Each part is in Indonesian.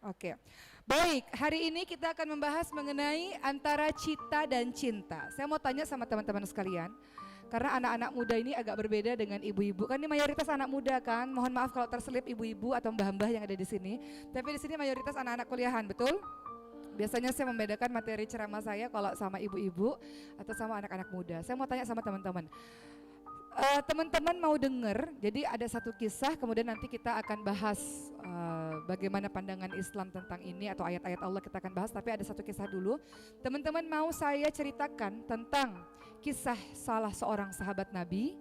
Oke. Baik, hari ini kita akan membahas mengenai antara cita dan cinta. Saya mau tanya sama teman-teman sekalian, karena anak-anak muda ini agak berbeda dengan ibu-ibu. Kan ini mayoritas anak muda kan. Mohon maaf kalau terselip ibu-ibu atau mbah-mbah yang ada di sini. Tapi di sini mayoritas anak-anak kuliahan, betul? Biasanya saya membedakan materi ceramah saya kalau sama ibu-ibu atau sama anak-anak muda. Saya mau tanya sama teman-teman. Teman-teman mau dengar, jadi ada satu kisah, kemudian nanti kita akan bahas bagaimana pandangan Islam tentang ini atau ayat-ayat Allah kita akan bahas, tapi ada satu kisah dulu. Teman-teman mau saya ceritakan tentang kisah salah seorang sahabat Nabi,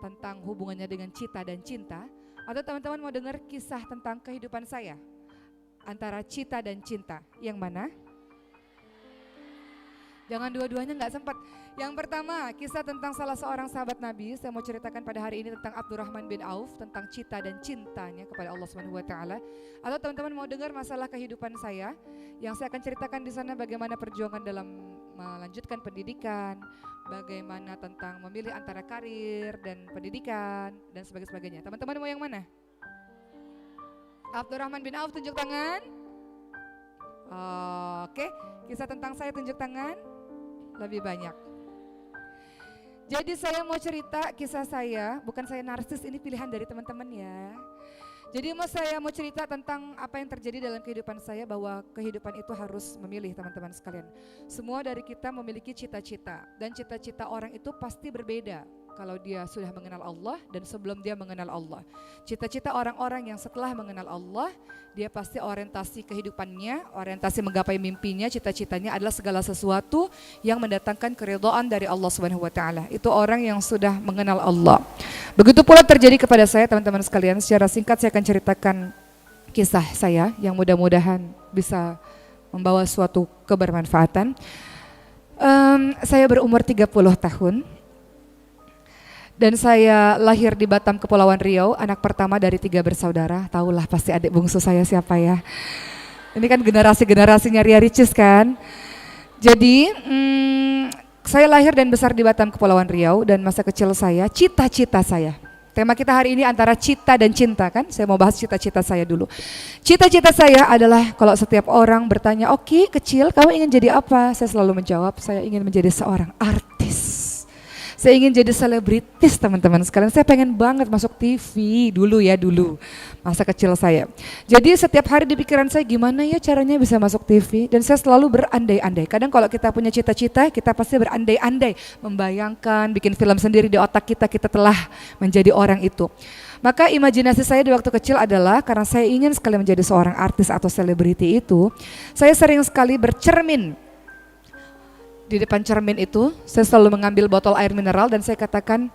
tentang hubungannya dengan cita dan cinta, atau teman-teman mau dengar kisah tentang kehidupan saya, antara cita dan cinta, yang mana? Jangan dua-duanya nggak sempat. Yang pertama, kisah tentang salah seorang sahabat Nabi. Saya mau ceritakan pada hari ini tentang Abdurrahman bin Auf, tentang cita dan cintanya kepada Allah Subhanahu wa taala. Atau teman-teman mau dengar masalah kehidupan saya, yang saya akan ceritakan di sana bagaimana perjuangan dalam melanjutkan pendidikan, bagaimana tentang memilih antara karir dan pendidikan dan sebagainya. Teman-teman mau yang mana? Abdurrahman bin Auf, tunjuk tangan. Oke, kisah tentang saya tunjuk tangan. Lebih banyak. Jadi saya mau cerita kisah saya, bukan saya narsis, ini pilihan dari teman-teman ya. Jadi saya mau cerita tentang apa yang terjadi dalam kehidupan saya, bahwa kehidupan itu harus memilih teman-teman sekalian. Semua dari kita memiliki cita-cita, dan cita-cita orang itu pasti berbeda kalau dia sudah mengenal Allah dan sebelum dia mengenal Allah. Cita-cita orang-orang yang setelah mengenal Allah, dia pasti orientasi kehidupannya, orientasi menggapai mimpinya, cita-citanya adalah segala sesuatu yang mendatangkan keridhaan dari Allah Subhanahu wa taala. Itu orang yang sudah mengenal Allah. Begitu pula terjadi kepada saya, teman-teman sekalian. Secara singkat saya akan ceritakan kisah saya yang mudah-mudahan bisa membawa suatu kebermanfaatan. Saya berumur 30 tahun. Dan saya lahir di Batam, Kepulauan Riau, anak pertama dari 3 bersaudara. Tahulah pasti adik bungsu saya siapa ya. Ini kan generasi-generasinya Ria Ricis kan. Jadi saya lahir dan besar di Batam, Kepulauan Riau, dan masa kecil saya, cita-cita saya. Tema kita hari ini antara cita dan cinta kan. Saya mau bahas cita-cita saya dulu. Cita-cita saya adalah kalau setiap orang bertanya, "Oki, kecil kamu ingin jadi apa?" Saya selalu menjawab, saya ingin menjadi seorang artis. Saya ingin jadi selebritis teman-teman sekalian. Saya pengen banget masuk TV dulu masa kecil saya. Jadi setiap hari di pikiran saya gimana ya caranya bisa masuk TV, dan saya selalu berandai-andai. Kadang kalau kita punya cita-cita kita pasti berandai-andai, membayangkan, bikin film sendiri di otak kita, kita telah menjadi orang itu. Maka imajinasi saya di waktu kecil adalah karena saya ingin sekali menjadi seorang artis atau selebriti itu, saya sering sekali bercermin. Di depan cermin itu, saya selalu mengambil botol air mineral dan saya katakan,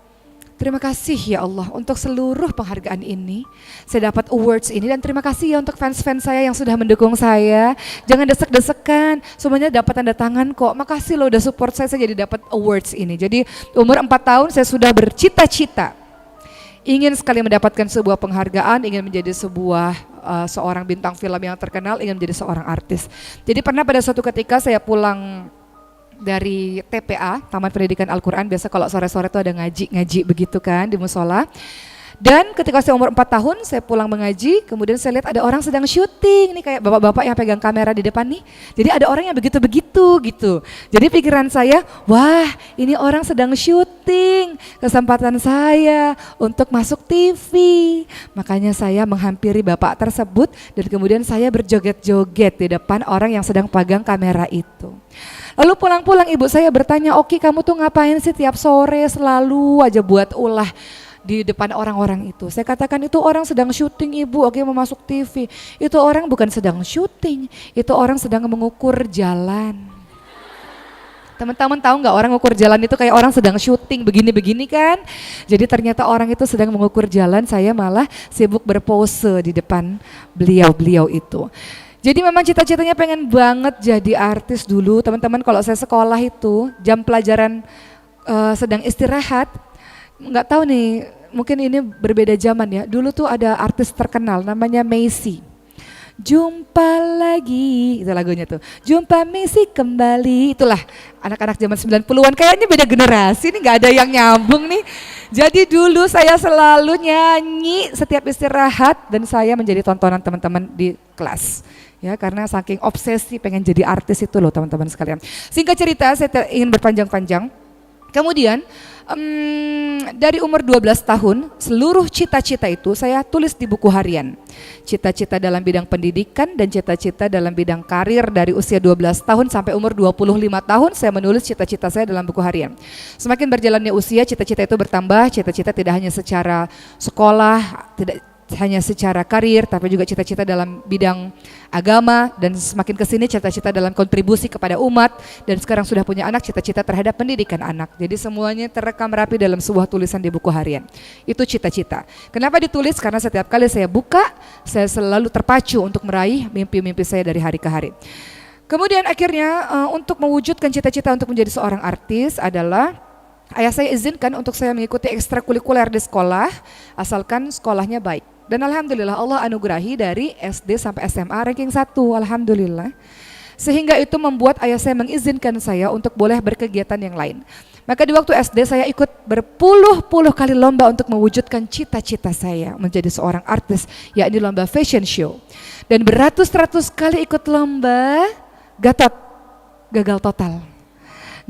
terima kasih ya Allah untuk seluruh penghargaan ini. Saya dapat awards ini dan terima kasih ya untuk fans-fans saya yang sudah mendukung saya. Jangan desek-desekan, semuanya dapat tanda tangan kok. Makasih loh udah support saya jadi dapat awards ini. Jadi umur 4 tahun saya sudah bercita-cita. Ingin sekali mendapatkan sebuah penghargaan, ingin menjadi seorang bintang film yang terkenal, ingin menjadi seorang artis. Jadi pernah pada suatu ketika saya pulang dari TPA, Taman Pendidikan Al-Quran, biasa kalau sore-sore itu ada ngaji begitu kan di musola. Dan ketika saya umur 4 tahun, saya pulang mengaji, kemudian saya lihat ada orang sedang syuting, nih kayak bapak-bapak yang pegang kamera di depan nih. Jadi ada orang yang begitu-begitu gitu. Jadi pikiran saya, wah ini orang sedang syuting, kesempatan saya untuk masuk TV. Makanya saya menghampiri bapak tersebut dan kemudian saya berjoget-joget di depan orang yang sedang pegang kamera itu. Lalu pulang-pulang ibu saya bertanya, "Oki kamu tuh ngapain sih tiap sore selalu aja buat ulah di depan orang-orang itu?" Saya katakan, "Itu orang sedang syuting ibu, Oki mau masuk TV." Itu orang bukan sedang syuting, itu orang sedang mengukur jalan. Teman-teman tahu nggak orang mengukur jalan itu kayak orang sedang syuting begini-begini kan? Jadi ternyata orang itu sedang mengukur jalan, saya malah sibuk berpose di depan beliau-beliau itu. Jadi memang cita-citanya pengen banget jadi artis dulu. Teman-teman kalau saya sekolah itu jam pelajaran sedang istirahat, nggak tahu nih mungkin ini berbeda zaman ya. Dulu tuh ada artis terkenal namanya Messi. Jumpa lagi, itu lagunya tuh. Jumpa Messi kembali, itulah anak-anak zaman 90-an. Kayaknya beda generasi, ini nggak ada yang nyambung nih. Jadi dulu saya selalu nyanyi setiap istirahat dan saya menjadi tontonan teman-teman di kelas. Ya, karena saking obsesi pengen jadi artis itu loh teman-teman sekalian. Singkat cerita, saya ingin berpanjang-panjang. Kemudian dari umur 12 tahun, seluruh cita-cita itu saya tulis di buku harian. Cita-cita dalam bidang pendidikan dan cita-cita dalam bidang karir dari usia 12 tahun sampai umur 25 tahun saya menulis cita-cita saya dalam buku harian. Semakin berjalannya usia, cita-cita itu bertambah, cita-cita tidak hanya secara sekolah, tidak hanya secara karir, tapi juga cita-cita dalam bidang agama, dan semakin kesini cita-cita dalam kontribusi kepada umat, dan sekarang sudah punya anak, cita-cita terhadap pendidikan anak. Jadi semuanya terekam rapi dalam sebuah tulisan di buku harian. Itu cita-cita. Kenapa ditulis? Karena setiap kali saya buka, saya selalu terpacu untuk meraih mimpi-mimpi saya dari hari ke hari. Kemudian akhirnya untuk mewujudkan cita-cita untuk menjadi seorang artis adalah ayah saya izinkan untuk saya mengikuti ekstrakurikuler di sekolah, asalkan sekolahnya baik. Dan alhamdulillah Allah anugerahi dari SD sampai SMA ranking 1, alhamdulillah. Sehingga itu membuat ayah saya mengizinkan saya untuk boleh berkegiatan yang lain. Maka di waktu SD saya ikut berpuluh-puluh kali lomba untuk mewujudkan cita-cita saya menjadi seorang artis, yakni lomba fashion show. Dan beratus-ratus kali ikut lomba, gagal total.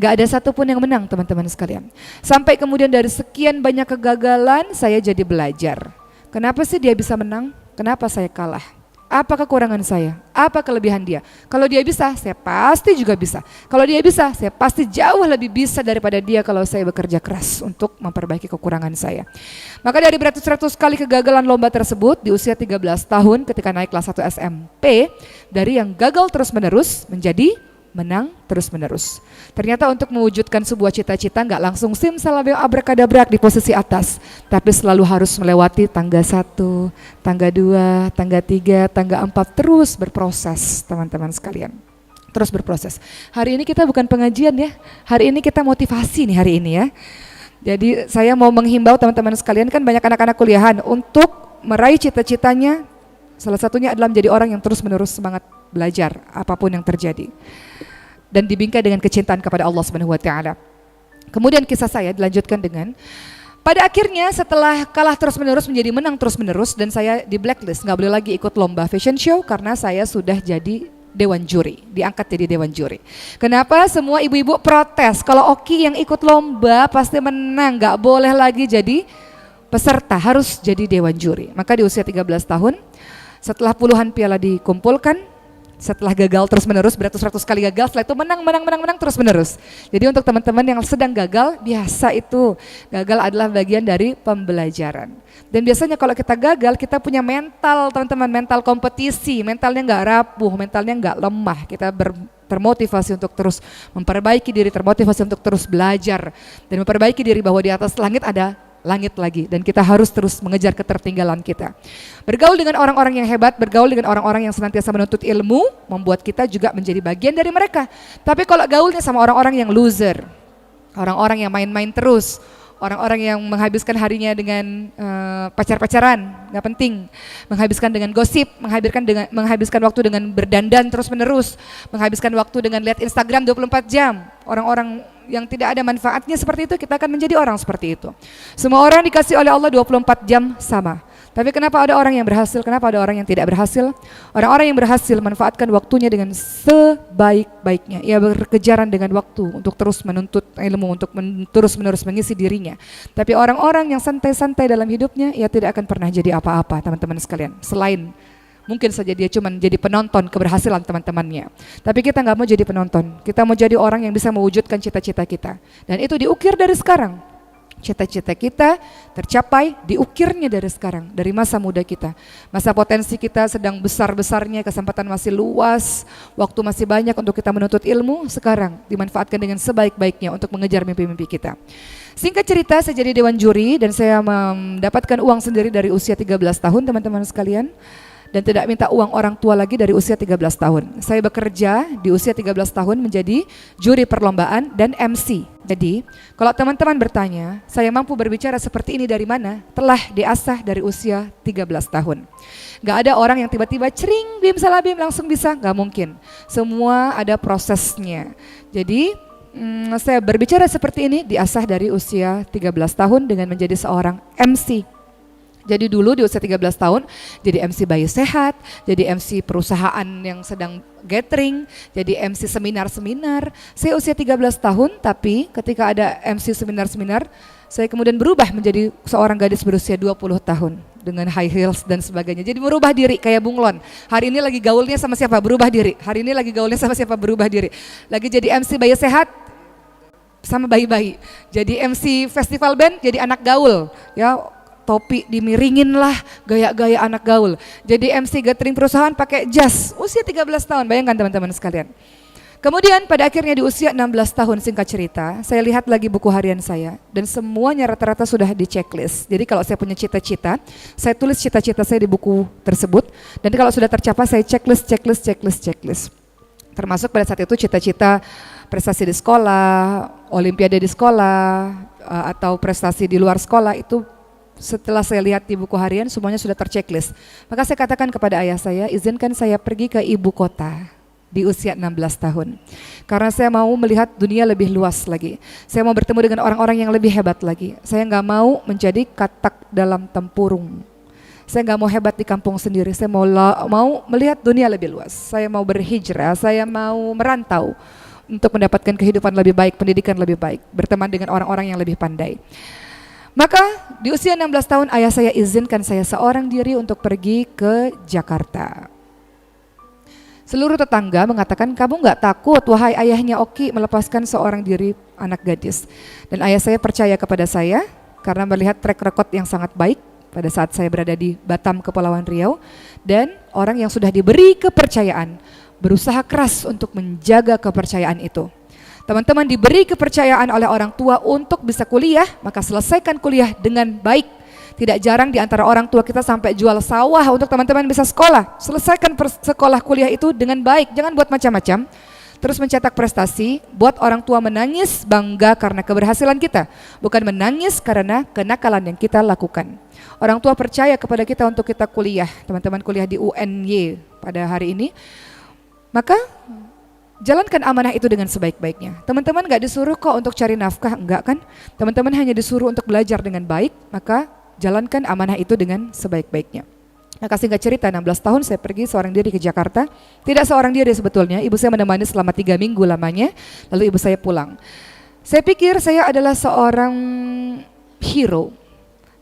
Gak ada satupun yang menang teman-teman sekalian. Sampai kemudian dari sekian banyak kegagalan saya jadi belajar. Kenapa sih dia bisa menang? Kenapa saya kalah? Apa kekurangan saya? Apa kelebihan dia? Kalau dia bisa, saya pasti juga bisa. Kalau dia bisa, saya pasti jauh lebih bisa daripada dia kalau saya bekerja keras untuk memperbaiki kekurangan saya. Maka dari beratus-ratus kali kegagalan lomba tersebut di usia 13 tahun ketika naik kelas 1 SMP, dari yang gagal terus-menerus menjadi menang terus-menerus. Ternyata untuk mewujudkan sebuah cita-cita nggak langsung simsalabim abrakadabrak di posisi atas, tapi selalu harus melewati tangga 1, tangga 2, tangga 3, tangga 4, terus berproses teman-teman sekalian. Terus berproses. Hari ini kita bukan pengajian ya, hari ini kita motivasi nih hari ini ya. Jadi saya mau menghimbau teman-teman sekalian, kan banyak anak-anak kuliahan untuk meraih cita-citanya, salah satunya adalah menjadi orang yang terus-menerus semangat belajar apapun yang terjadi dan dibingkai dengan kecintaan kepada Allah Subhanahu wa taala. Kemudian kisah saya dilanjutkan dengan pada akhirnya setelah kalah terus-menerus menjadi menang terus-menerus dan saya di blacklist, nggak boleh lagi ikut lomba fashion show karena saya sudah jadi dewan juri, diangkat jadi dewan juri. Kenapa? Semua ibu-ibu protes, kalau Oki yang ikut lomba pasti menang, nggak boleh lagi jadi peserta, harus jadi dewan juri. Maka di usia 13 tahun setelah puluhan piala dikumpulkan, setelah gagal terus-menerus, beratus-ratus kali gagal, setelah itu menang terus-menerus. Jadi untuk teman-teman yang sedang gagal, biasa itu gagal adalah bagian dari pembelajaran. Dan biasanya kalau kita gagal, kita punya mental teman-teman, mental kompetisi, mentalnya nggak rapuh, mentalnya nggak lemah. Kita termotivasi untuk terus memperbaiki diri, termotivasi untuk terus belajar dan memperbaiki diri bahwa di atas langit ada langit lagi dan kita harus terus mengejar ketertinggalan kita. Bergaul dengan orang-orang yang hebat, bergaul dengan orang-orang yang senantiasa menuntut ilmu, membuat kita juga menjadi bagian dari mereka. Tapi kalau gaulnya sama orang-orang yang loser, orang-orang yang main-main terus, orang-orang yang menghabiskan harinya dengan pacar-pacaran, nggak penting, menghabiskan dengan gosip, menghabiskan waktu dengan berdandan terus-menerus, menghabiskan waktu dengan lihat Instagram 24 jam, orang-orang yang tidak ada manfaatnya seperti itu, kita akan menjadi orang seperti itu. Semua orang dikasih oleh Allah 24 jam sama. Tapi kenapa ada orang yang berhasil, kenapa ada orang yang tidak berhasil? Orang-orang yang berhasil manfaatkan waktunya dengan sebaik-baiknya. Ia berkejaran dengan waktu untuk terus menuntut ilmu, untuk terus-menerus mengisi dirinya. Tapi orang-orang yang santai-santai dalam hidupnya, ia tidak akan pernah jadi apa-apa teman-teman sekalian. Selain mungkin saja dia cuma jadi penonton keberhasilan teman-temannya. Tapi kita nggak mau jadi penonton, kita mau jadi orang yang bisa mewujudkan cita-cita kita. Dan itu diukir dari sekarang. Cita-cita kita tercapai diukirnya dari sekarang, dari masa muda kita. Masa potensi kita sedang besar-besarnya, kesempatan masih luas, waktu masih banyak untuk kita menuntut ilmu, sekarang dimanfaatkan dengan sebaik-baiknya untuk mengejar mimpi-mimpi kita. Singkat cerita, saya jadi dewan juri dan saya mendapatkan uang sendiri dari usia 13 tahun teman-teman sekalian. Dan tidak minta uang orang tua lagi dari usia 13 tahun. Saya bekerja di usia 13 tahun menjadi juri perlombaan dan MC. Jadi kalau teman-teman bertanya, saya mampu berbicara seperti ini dari mana? Telah diasah dari usia 13 tahun. Gak ada orang yang tiba-tiba cering, bim salabim langsung bisa, gak mungkin. Semua ada prosesnya. Jadi Saya berbicara seperti ini diasah dari usia 13 tahun dengan menjadi seorang MC. Jadi dulu di usia 13 tahun jadi MC Bayi Sehat, jadi MC perusahaan yang sedang gathering, jadi MC seminar-seminar. Saya usia 13 tahun tapi ketika ada MC seminar-seminar, saya kemudian berubah menjadi seorang gadis berusia 20 tahun dengan high heels dan sebagainya. Jadi berubah diri kayak bunglon. Hari ini lagi gaulnya sama siapa? Berubah diri. Hari ini lagi gaulnya sama siapa? Berubah diri. Lagi jadi MC Bayi Sehat sama bayi-bayi. Jadi MC festival band jadi anak gaul, ya. Topi dimiringin lah, gaya-gaya anak gaul. Jadi MC gathering perusahaan pakai jas, usia 13 tahun, bayangkan teman-teman sekalian. Kemudian pada akhirnya di usia 16 tahun, singkat cerita, saya lihat lagi buku harian saya dan semuanya rata-rata sudah di checklist. Jadi kalau saya punya cita-cita, saya tulis cita-cita saya di buku tersebut dan kalau sudah tercapai saya checklist. Termasuk pada saat itu cita-cita prestasi di sekolah, olimpiade di sekolah, atau prestasi di luar sekolah itu. Setelah saya lihat di buku harian semuanya sudah terchecklist. Maka saya katakan kepada ayah saya, izinkan saya pergi ke ibu kota di usia 16 tahun. Karena saya mau melihat dunia lebih luas lagi. Saya mau bertemu dengan orang-orang yang lebih hebat lagi. Saya nggak mau menjadi katak dalam tempurung. Saya nggak mau hebat di kampung sendiri. Saya mau melihat dunia lebih luas. Saya mau berhijrah, saya mau merantau untuk mendapatkan kehidupan lebih baik, pendidikan lebih baik, berteman dengan orang-orang yang lebih pandai. Maka di usia 16 tahun ayah saya izinkan saya seorang diri untuk pergi ke Jakarta. Seluruh tetangga mengatakan, kamu nggak takut wahai ayahnya Oki melepaskan seorang diri anak gadis. Dan ayah saya percaya kepada saya karena melihat track record yang sangat baik pada saat saya berada di Batam, Kepulauan Riau. Dan orang yang sudah diberi kepercayaan berusaha keras untuk menjaga kepercayaan itu. Teman-teman diberi kepercayaan oleh orang tua untuk bisa kuliah, maka selesaikan kuliah dengan baik. Tidak jarang di antara orang tua kita sampai jual sawah untuk teman-teman bisa sekolah. Selesaikan sekolah kuliah itu dengan baik, jangan buat macam-macam. Terus mencetak prestasi, buat orang tua menangis bangga karena keberhasilan kita. Bukan menangis karena kenakalan yang kita lakukan. Orang tua percaya kepada kita untuk kita kuliah, teman-teman kuliah di UNY pada hari ini. Maka jalankan amanah itu dengan sebaik-baiknya. Teman-teman gak disuruh kok untuk cari nafkah, enggak kan? Teman-teman hanya disuruh untuk belajar dengan baik, maka jalankan amanah itu dengan sebaik-baiknya. Maka singkat cerita 16 tahun saya pergi seorang diri ke Jakarta. Tidak seorang diri sebetulnya, ibu saya menemani selama 3 minggu lamanya, lalu ibu saya pulang. Saya pikir saya adalah seorang hero,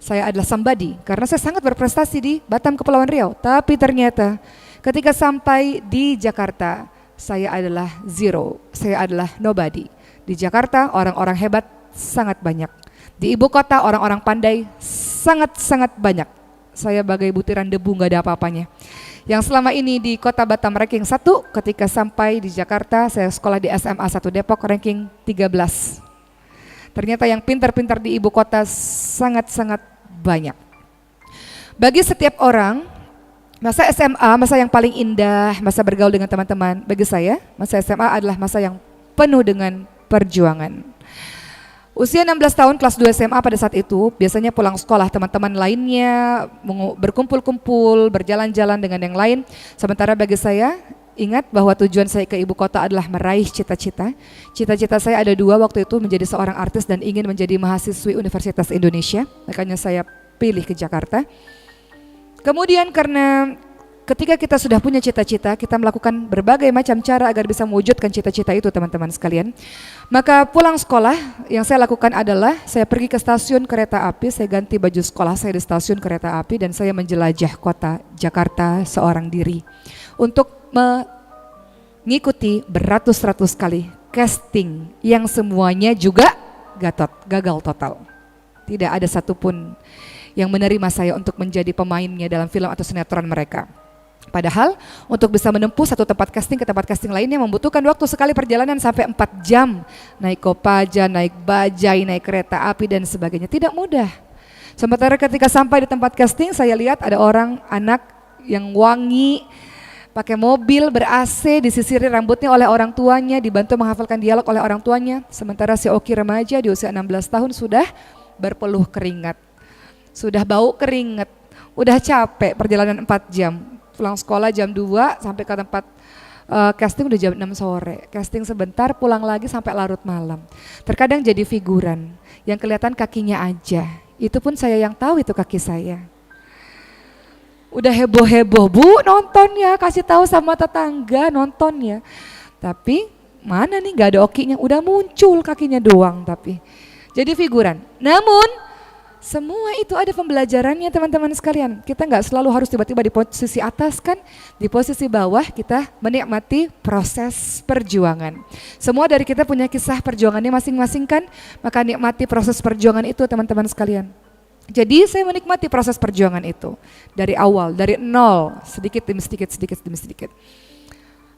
saya adalah somebody, karena saya sangat berprestasi di Batam, Kepulauan Riau. Tapi ternyata ketika sampai di Jakarta, saya adalah zero, saya adalah nobody. Di Jakarta orang-orang hebat sangat banyak. Di ibu kota orang-orang pandai sangat-sangat banyak. Saya bagai butiran debu, gak ada apa-apanya. Yang selama ini di kota Batam ranking 1, ketika sampai di Jakarta saya sekolah di SMA 1 Depok ranking 13. Ternyata yang pintar-pintar di ibu kota sangat-sangat banyak. Bagi setiap orang, masa SMA, masa yang paling indah, masa bergaul dengan teman-teman. Bagi saya, masa SMA adalah masa yang penuh dengan perjuangan. Usia 16 tahun kelas 2 SMA pada saat itu, biasanya pulang sekolah teman-teman lainnya berkumpul-kumpul, berjalan-jalan dengan yang lain. Sementara bagi saya, ingat bahwa tujuan saya ke ibu kota adalah meraih cita-cita. Cita-cita saya ada 2 waktu itu, menjadi seorang artis dan ingin menjadi mahasiswi Universitas Indonesia. Makanya saya pilih ke Jakarta. Kemudian karena ketika kita sudah punya cita-cita, kita melakukan berbagai macam cara agar bisa mewujudkan cita-cita itu teman-teman sekalian. Maka pulang sekolah yang saya lakukan adalah saya pergi ke stasiun kereta api, saya ganti baju sekolah saya di stasiun kereta api dan saya menjelajah kota Jakarta seorang diri. Untuk mengikuti beratus-ratus kali casting yang semuanya juga gagal total. Tidak ada satupun yang menerima saya untuk menjadi pemainnya dalam film atau sinetron mereka. Padahal untuk bisa menempuh satu tempat casting ke tempat casting lainnya membutuhkan waktu sekali perjalanan sampai 4 jam. Naik kopaja, naik bajai, naik kereta api dan sebagainya. Tidak mudah. Sementara ketika sampai di tempat casting saya lihat ada orang anak yang wangi, pakai mobil ber-AC, disisiri rambutnya oleh orang tuanya, dibantu menghafalkan dialog oleh orang tuanya. Sementara si Oki remaja di usia 16 tahun sudah berpeluh keringat. Sudah bau keringat, udah capek perjalanan 4 jam. Pulang sekolah jam 2 sampai ke tempat Casting udah jam 6 sore, casting sebentar pulang lagi sampai larut malam. Terkadang jadi figuran yang kelihatan kakinya aja. Itu pun saya yang tahu itu kaki saya. Udah heboh-heboh, Bu nonton ya, kasih tahu sama tetangga nonton ya. Tapi mana nih gak ada okinya, udah muncul kakinya doang tapi. Jadi figuran. Namun semua itu ada pembelajarannya teman-teman sekalian. Kita nggak selalu harus tiba-tiba di posisi atas kan, di posisi bawah kita menikmati proses perjuangan. Semua dari kita punya kisah perjuangannya masing-masing kan, maka nikmati proses perjuangan itu teman-teman sekalian. Jadi saya menikmati proses perjuangan itu dari awal, dari nol, sedikit demi sedikit, sedikit demi sedikit.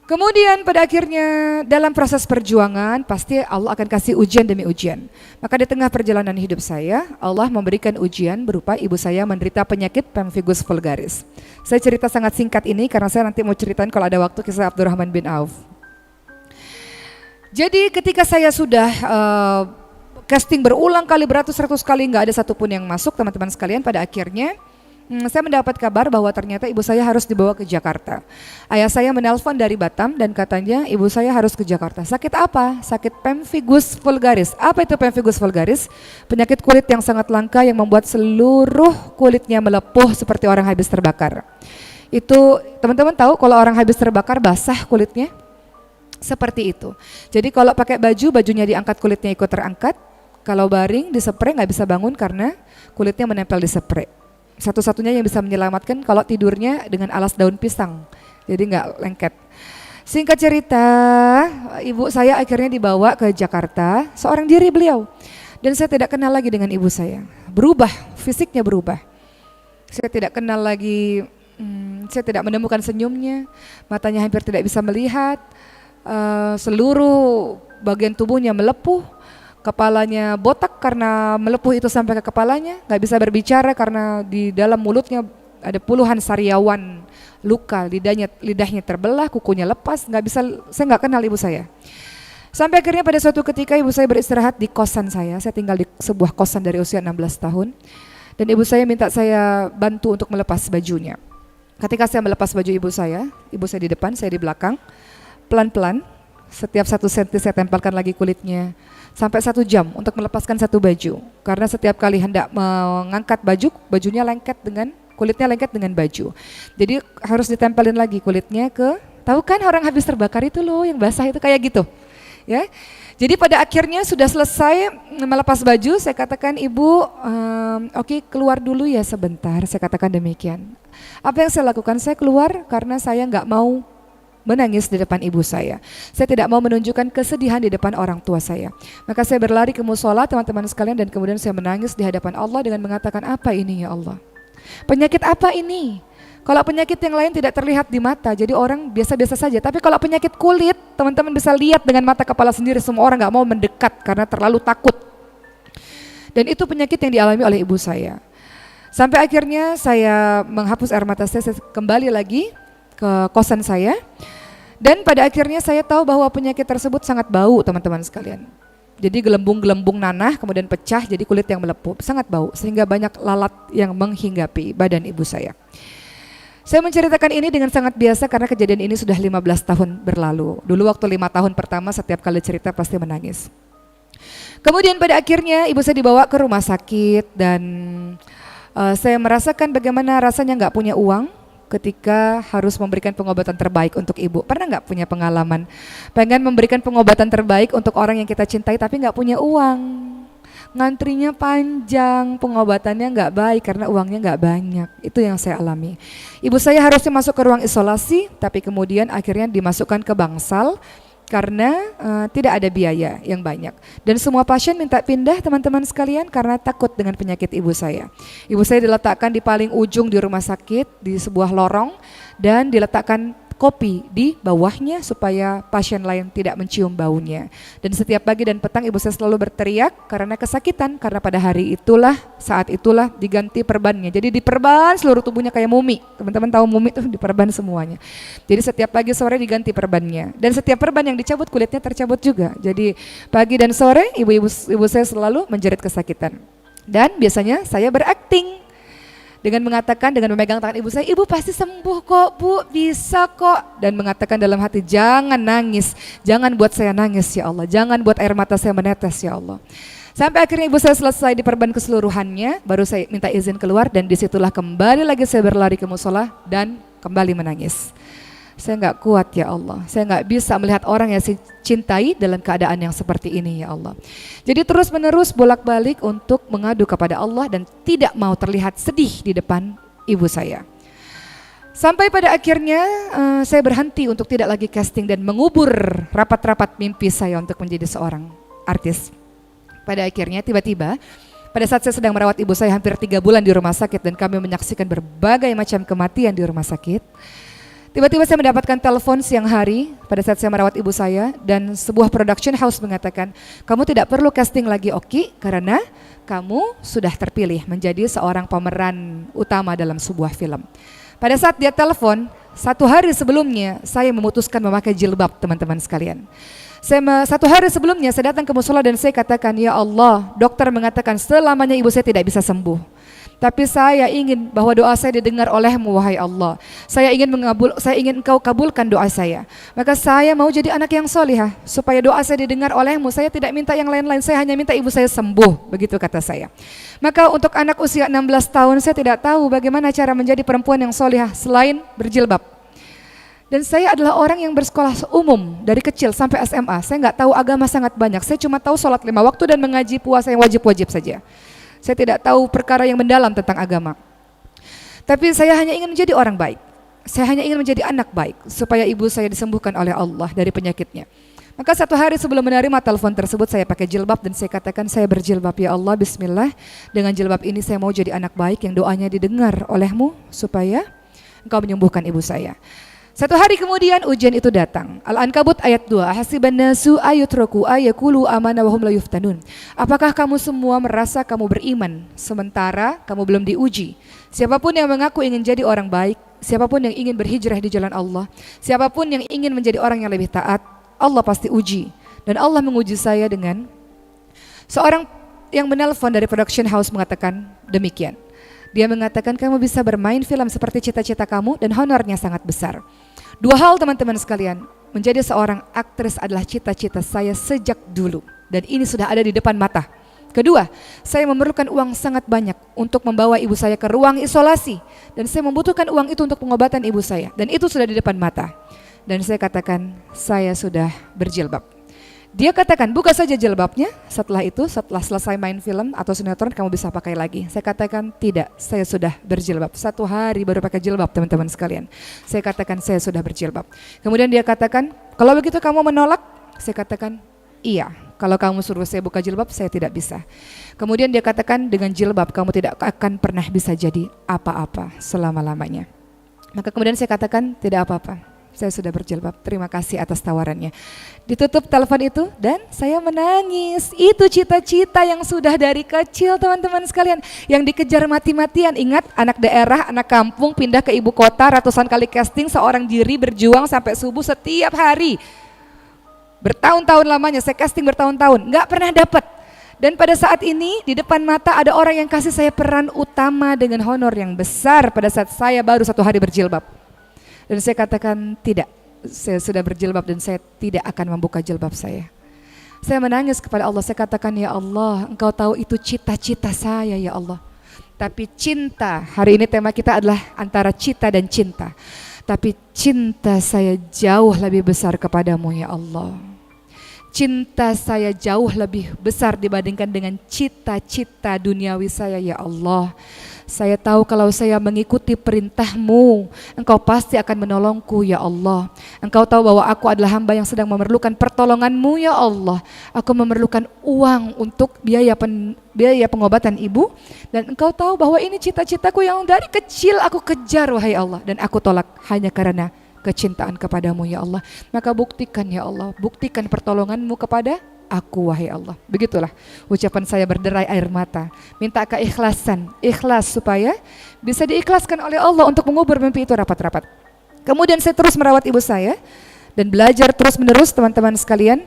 Kemudian pada akhirnya dalam proses perjuangan pasti Allah akan kasih ujian demi ujian. Maka di tengah perjalanan hidup saya, Allah memberikan ujian berupa ibu saya menderita penyakit pemphigus vulgaris. Saya cerita sangat singkat ini karena saya nanti mau ceritain kalau ada waktu kisah Abdurrahman bin Auf. Jadi ketika saya sudah casting berulang kali, beratus-ratus kali nggak ada satupun yang masuk teman-teman sekalian, pada akhirnya saya mendapat kabar bahwa ternyata ibu saya harus dibawa ke Jakarta. Ayah saya menelpon dari Batam dan katanya ibu saya harus ke Jakarta. Sakit apa? Sakit pemphigus vulgaris. Apa itu pemphigus vulgaris? Penyakit kulit yang sangat langka yang membuat seluruh kulitnya melepuh seperti orang habis terbakar. Itu teman-teman tahu kalau orang habis terbakar basah kulitnya? Seperti itu. Jadi kalau pakai baju, bajunya diangkat, kulitnya ikut terangkat. Kalau baring, dispray nggak bisa bangun karena kulitnya menempel di spray. Satu-satunya yang bisa menyelamatkan kalau tidurnya dengan alas daun pisang, jadi nggak lengket. Singkat cerita, ibu saya akhirnya dibawa ke Jakarta, seorang diri beliau. Dan saya tidak kenal lagi dengan ibu saya, berubah, fisiknya berubah. Saya tidak kenal lagi, saya tidak menemukan senyumnya, matanya hampir tidak bisa melihat, seluruh bagian tubuhnya melepuh. Kepalanya botak karena melepuh itu sampai ke kepalanya, nggak bisa berbicara karena di dalam mulutnya ada puluhan sariawan luka, lidahnya terbelah, kukunya lepas, nggak bisa, saya nggak kenal ibu saya. Sampai akhirnya pada suatu ketika ibu saya beristirahat di kosan saya tinggal di sebuah kosan dari usia 16 tahun, dan ibu saya minta saya bantu untuk melepas bajunya. Ketika saya melepas baju ibu saya di depan, saya di belakang, pelan-pelan, setiap 1 senti saya tempelkan lagi kulitnya, sampai 1 jam untuk melepaskan satu baju. Karena setiap kali hendak mengangkat baju, bajunya lengket dengan, kulitnya lengket dengan baju. Jadi harus ditempelin lagi kulitnya ke, tahu kan orang habis terbakar itu loh, yang basah itu kayak gitu. Ya. Jadi pada akhirnya sudah selesai melepas baju, saya katakan ibu, oke, keluar dulu ya sebentar, saya katakan demikian. Apa yang saya lakukan? Saya keluar karena saya nggak mau menangis di depan ibu saya. Saya tidak mau menunjukkan kesedihan di depan orang tua saya. Maka saya berlari ke musola teman-teman sekalian dan kemudian saya menangis di hadapan Allah dengan mengatakan, apa ini ya Allah? Penyakit apa ini? Kalau penyakit yang lain tidak terlihat di mata, jadi orang biasa-biasa saja. Tapi kalau penyakit kulit, teman-teman bisa lihat dengan mata kepala sendiri, semua orang gak mau mendekat karena terlalu takut. Dan itu penyakit yang dialami oleh ibu saya. Sampai akhirnya saya menghapus air mata saya kembali lagi ke kosan saya, dan pada akhirnya saya tahu bahwa penyakit tersebut sangat bau teman-teman sekalian. Jadi gelembung-gelembung nanah kemudian pecah jadi kulit yang melepuh, sangat bau sehingga banyak lalat yang menghinggapi badan ibu saya. Saya menceritakan ini dengan sangat biasa karena kejadian ini sudah 15 tahun berlalu. Dulu waktu 5 tahun pertama setiap kali cerita pasti menangis. Kemudian pada akhirnya ibu saya dibawa ke rumah sakit dan saya merasakan bagaimana rasanya nggak punya uang ketika harus memberikan pengobatan terbaik untuk ibu. Pernah nggak punya pengalaman pengen memberikan pengobatan terbaik untuk orang yang kita cintai tapi nggak punya uang, ngantrinya panjang, pengobatannya nggak baik karena uangnya nggak banyak. Itu yang saya alami. Ibu saya harusnya masuk ke ruang isolasi tapi kemudian akhirnya dimasukkan ke bangsal karena tidak ada biaya yang banyak. Dan semua pasien minta pindah teman-teman sekalian karena takut dengan penyakit ibu saya. Ibu saya diletakkan di paling ujung di rumah sakit di sebuah lorong dan diletakkan kopi di bawahnya supaya pasien lain tidak mencium baunya. Dan setiap pagi dan petang ibu saya selalu berteriak karena kesakitan, karena pada hari itulah, saat itulah diganti perbannya. Jadi diperban seluruh tubuhnya kayak mumi. Teman-teman tahu mumi itu diperban semuanya. Jadi setiap pagi sore diganti perbannya. Dan setiap perban yang dicabut kulitnya tercabut juga. Jadi pagi dan sore ibu saya selalu menjerit kesakitan. Dan biasanya saya berakting. dengan mengatakan, dengan memegang tangan ibu saya, ibu pasti sembuh kok bu, bisa kok. Dan mengatakan dalam hati, jangan nangis, jangan buat saya nangis ya Allah, jangan buat air mata saya menetes ya Allah. Sampai akhirnya ibu saya selesai diperban keseluruhannya, baru saya minta izin keluar dan disitulah kembali lagi saya berlari ke musola dan kembali menangis. Saya nggak kuat ya Allah, saya nggak bisa melihat orang yang saya cintai dalam keadaan yang seperti ini ya Allah. Jadi terus menerus bolak-balik untuk mengadu kepada Allah dan tidak mau terlihat sedih di depan ibu saya. Sampai pada akhirnya saya berhenti untuk tidak lagi casting dan mengubur rapat-rapat mimpi saya untuk menjadi seorang artis. Pada akhirnya tiba-tiba pada saat saya sedang merawat ibu saya hampir 3 bulan di rumah sakit dan kami menyaksikan berbagai macam kematian di rumah sakit. Tiba-tiba saya mendapatkan telepon siang hari pada saat saya merawat ibu saya dan sebuah production house mengatakan, kamu tidak perlu casting lagi Oki karena kamu sudah terpilih menjadi seorang pemeran utama dalam sebuah film. Pada saat dia telepon, 1 hari sebelumnya saya memutuskan memakai jilbab teman-teman sekalian. 1 hari sebelumnya saya datang ke musola dan saya katakan, ya Allah, dokter mengatakan selamanya ibu saya tidak bisa sembuh. Tapi saya ingin bahwa doa saya didengar oleh-Mu wahai Allah. Saya ingin Engkau kabulkan doa saya. Maka saya mau jadi anak yang solihah supaya doa saya didengar oleh-Mu. Saya tidak minta yang lain-lain, saya hanya minta ibu saya sembuh, begitu kata saya. Maka untuk anak usia 16 tahun saya tidak tahu bagaimana cara menjadi perempuan yang solihah selain berjilbab. Dan saya adalah orang yang bersekolah umum dari kecil sampai SMA. Saya nggak tahu agama sangat banyak. Saya cuma tahu sholat 5 waktu dan mengaji puasa yang wajib-wajib saja. Saya tidak tahu perkara yang mendalam tentang agama. Tapi saya hanya ingin menjadi orang baik. Saya hanya ingin menjadi anak baik supaya ibu saya disembuhkan oleh Allah dari penyakitnya. Maka 1 hari sebelum menerima telepon tersebut saya pakai jilbab dan saya katakan saya berjilbab ya Allah bismillah. Dengan jilbab ini saya mau jadi anak baik yang doanya didengar oleh-Mu supaya Engkau menyembuhkan ibu saya. 1 hari kemudian ujian itu datang. Al-Ankabut ayat 2. Hasiban nasu ayutraku ayakulu amana wa hum la yuftanun. Apakah kamu semua merasa kamu beriman sementara kamu belum diuji? Siapapun yang mengaku ingin jadi orang baik, siapapun yang ingin berhijrah di jalan Allah, siapapun yang ingin menjadi orang yang lebih taat, Allah pasti uji. Dan Allah menguji saya dengan seorang yang menelpon dari production house mengatakan demikian. Dia mengatakan kamu bisa bermain film seperti cita-cita kamu dan honornya sangat besar. 2 hal teman-teman sekalian, menjadi seorang aktris adalah cita-cita saya sejak dulu dan ini sudah ada di depan mata. Kedua, saya memerlukan uang sangat banyak untuk membawa ibu saya ke ruang isolasi dan saya membutuhkan uang itu untuk pengobatan ibu saya dan itu sudah di depan mata. Dan saya katakan saya sudah berjilbab. Dia katakan buka saja jilbabnya, setelah itu setelah selesai main film atau sinetron kamu bisa pakai lagi. Saya katakan tidak, saya sudah berjilbab. 1 hari baru pakai jilbab teman-teman sekalian. Saya katakan saya sudah berjilbab. Kemudian dia katakan kalau begitu kamu menolak? Saya katakan iya, kalau kamu suruh saya buka jilbab saya tidak bisa. Kemudian dia katakan dengan jilbab kamu tidak akan pernah bisa jadi apa-apa selama-lamanya. Maka kemudian saya katakan tidak apa-apa. Saya sudah berjilbab, terima kasih atas tawarannya. Ditutup telepon itu dan saya menangis. Itu cita-cita yang sudah dari kecil teman-teman sekalian. Yang dikejar mati-matian. Ingat anak daerah, anak kampung pindah ke ibu kota ratusan kali casting. Seorang diri berjuang sampai subuh setiap hari. Bertahun-tahun lamanya saya casting bertahun-tahun, gak pernah dapat. Dan pada saat ini di depan mata ada orang yang kasih saya peran utama dengan honor yang besar pada saat saya baru 1 hari berjilbab. Dan saya katakan tidak, saya sudah berjilbab dan saya tidak akan membuka jilbab saya. Saya menangis kepada Allah, saya katakan ya Allah, Engkau tahu itu cita-cita saya ya Allah. Tapi cinta, hari ini tema kita adalah antara cita dan cinta. Tapi cinta saya jauh lebih besar kepadamu ya Allah. Cinta saya jauh lebih besar dibandingkan dengan cita-cita duniawi saya ya Allah. Saya tahu kalau saya mengikuti perintah-Mu, Engkau pasti akan menolongku ya Allah. Engkau tahu bahwa aku adalah hamba yang sedang memerlukan pertolongan-Mu ya Allah. Aku memerlukan uang untuk biaya pengobatan ibu. Dan Engkau tahu bahwa ini cita-citaku yang dari kecil aku kejar wahai Allah. Dan aku tolak hanya karena kecintaan kepadamu ya Allah. Maka buktikan ya Allah, buktikan pertolongan-Mu kepada aku wahai Allah. Begitulah ucapan saya berderai air mata. Minta keikhlasan, ikhlas supaya bisa diikhlaskan oleh Allah untuk mengubur mimpi itu rapat-rapat. Kemudian saya terus merawat ibu saya dan belajar terus menerus teman-teman sekalian.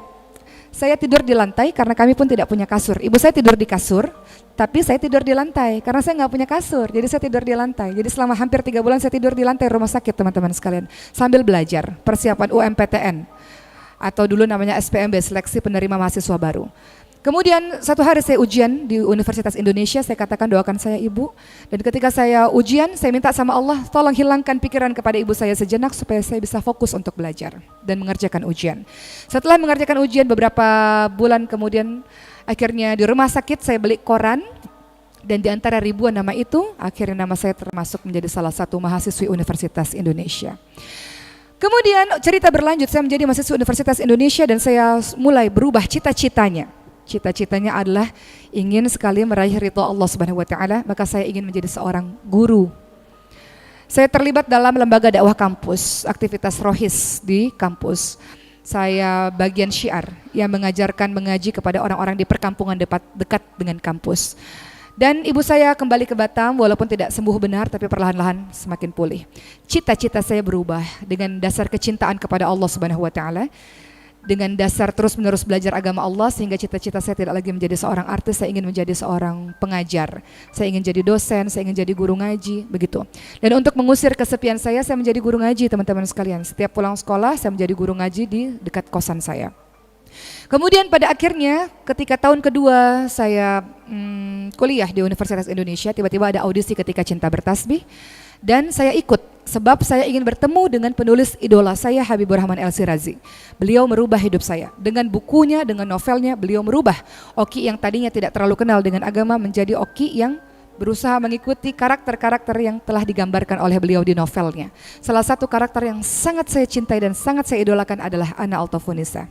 Saya tidur di lantai karena kami pun tidak punya kasur. Ibu saya tidur di kasur, tapi saya tidur di lantai karena saya nggak punya kasur. Jadi saya tidur di lantai. Jadi selama hampir 3 bulan saya tidur di lantai rumah sakit, teman-teman sekalian, sambil belajar persiapan UMPTN atau dulu namanya SPMB, seleksi penerima mahasiswa baru. Kemudian satu hari saya ujian di Universitas Indonesia, saya katakan doakan saya ibu. Dan ketika saya ujian, saya minta sama Allah, tolong hilangkan pikiran kepada ibu saya sejenak supaya saya bisa fokus untuk belajar dan mengerjakan ujian. Setelah mengerjakan ujian beberapa bulan kemudian, akhirnya di rumah sakit saya beli koran. Dan di antara ribuan nama itu, akhirnya nama saya termasuk menjadi salah satu mahasiswi Universitas Indonesia. Kemudian cerita berlanjut, saya menjadi mahasiswa Universitas Indonesia dan saya mulai berubah cita-citanya. Cita-citanya adalah ingin sekali meraih ridha Allah Subhanahu wa taala, maka saya ingin menjadi seorang guru. Saya terlibat dalam lembaga dakwah kampus, aktivitas rohis di kampus. Saya bagian syiar yang mengajarkan mengaji kepada orang-orang di perkampungan dekat dengan kampus. Dan ibu saya kembali ke Batam walaupun tidak sembuh benar tapi perlahan-lahan semakin pulih. Cita-cita saya berubah dengan dasar kecintaan kepada Allah Subhanahu wa taala. Dengan dasar terus-menerus belajar agama Allah sehingga cita-cita saya tidak lagi menjadi seorang artis, saya ingin menjadi seorang pengajar. Saya ingin jadi dosen, saya ingin jadi guru ngaji, begitu. Dan untuk mengusir kesepian saya menjadi guru ngaji, teman-teman sekalian. Setiap pulang sekolah saya menjadi guru ngaji di dekat kosan saya. Kemudian pada akhirnya ketika tahun kedua saya kuliah di Universitas Indonesia, tiba-tiba ada audisi Ketika Cinta Bertasbih dan saya ikut sebab saya ingin bertemu dengan penulis idola saya, Habibur Rahman El-Shirazi. Beliau merubah hidup saya dengan bukunya, dengan novelnya. Beliau merubah Oki yang tadinya tidak terlalu kenal dengan agama menjadi Oki yang berusaha mengikuti karakter-karakter yang telah digambarkan oleh beliau di novelnya. Salah satu karakter yang sangat saya cintai dan sangat saya idolakan adalah Ana Altafunisa.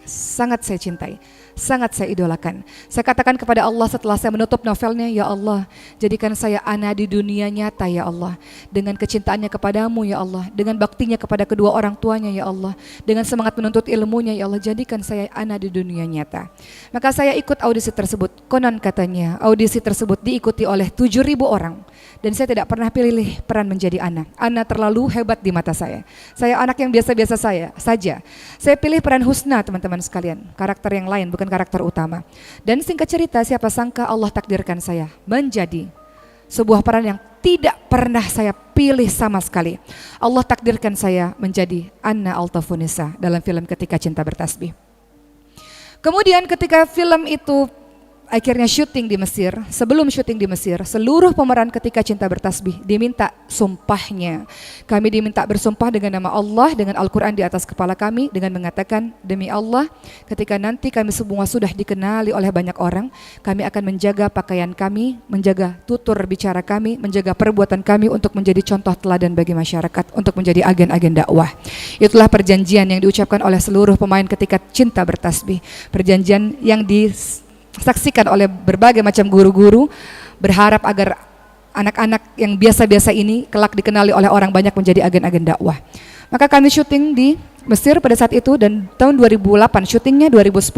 Sangat saya cintai, sangat saya idolakan. Saya katakan kepada Allah setelah saya menutup novelnya, ya Allah, jadikan saya Ana di dunia nyata ya Allah. Dengan kecintaannya kepadamu ya Allah, dengan baktinya kepada kedua orang tuanya ya Allah, dengan semangat menuntut ilmunya ya Allah, jadikan saya Ana di dunia nyata. Maka saya ikut audisi tersebut. Konon katanya audisi tersebut diikuti oleh 7.000 orang. Dan saya tidak pernah pilih peran menjadi Ana. Ana terlalu hebat di mata saya. Saya anak yang biasa-biasa saja. Saya pilih peran Husna, teman-teman sekalian. Karakter yang lain, bukan karakter utama. Dan singkat cerita, siapa sangka Allah takdirkan saya menjadi sebuah peran yang tidak pernah saya pilih sama sekali. Allah takdirkan saya menjadi Ana Altafunisa dalam film Ketika Cinta Bertasbih. Kemudian ketika film itu akhirnya syuting di Mesir, sebelum syuting di Mesir, seluruh pemeran Ketika Cinta Bertasbih diminta sumpahnya. Kami diminta bersumpah dengan nama Allah, dengan Al-Quran di atas kepala kami, dengan mengatakan, demi Allah, ketika nanti kami semua sudah dikenali oleh banyak orang, kami akan menjaga pakaian kami, menjaga tutur bicara kami, menjaga perbuatan kami untuk menjadi contoh teladan bagi masyarakat, untuk menjadi agen-agen dakwah. Itulah perjanjian yang diucapkan oleh seluruh pemain Ketika Cinta Bertasbih. Perjanjian yang disaksikan oleh berbagai macam guru-guru, berharap agar anak-anak yang biasa-biasa ini kelak dikenali oleh orang banyak menjadi agen-agen dakwah. Maka kami syuting di Mesir pada saat itu dan tahun 2008 syutingnya, 2010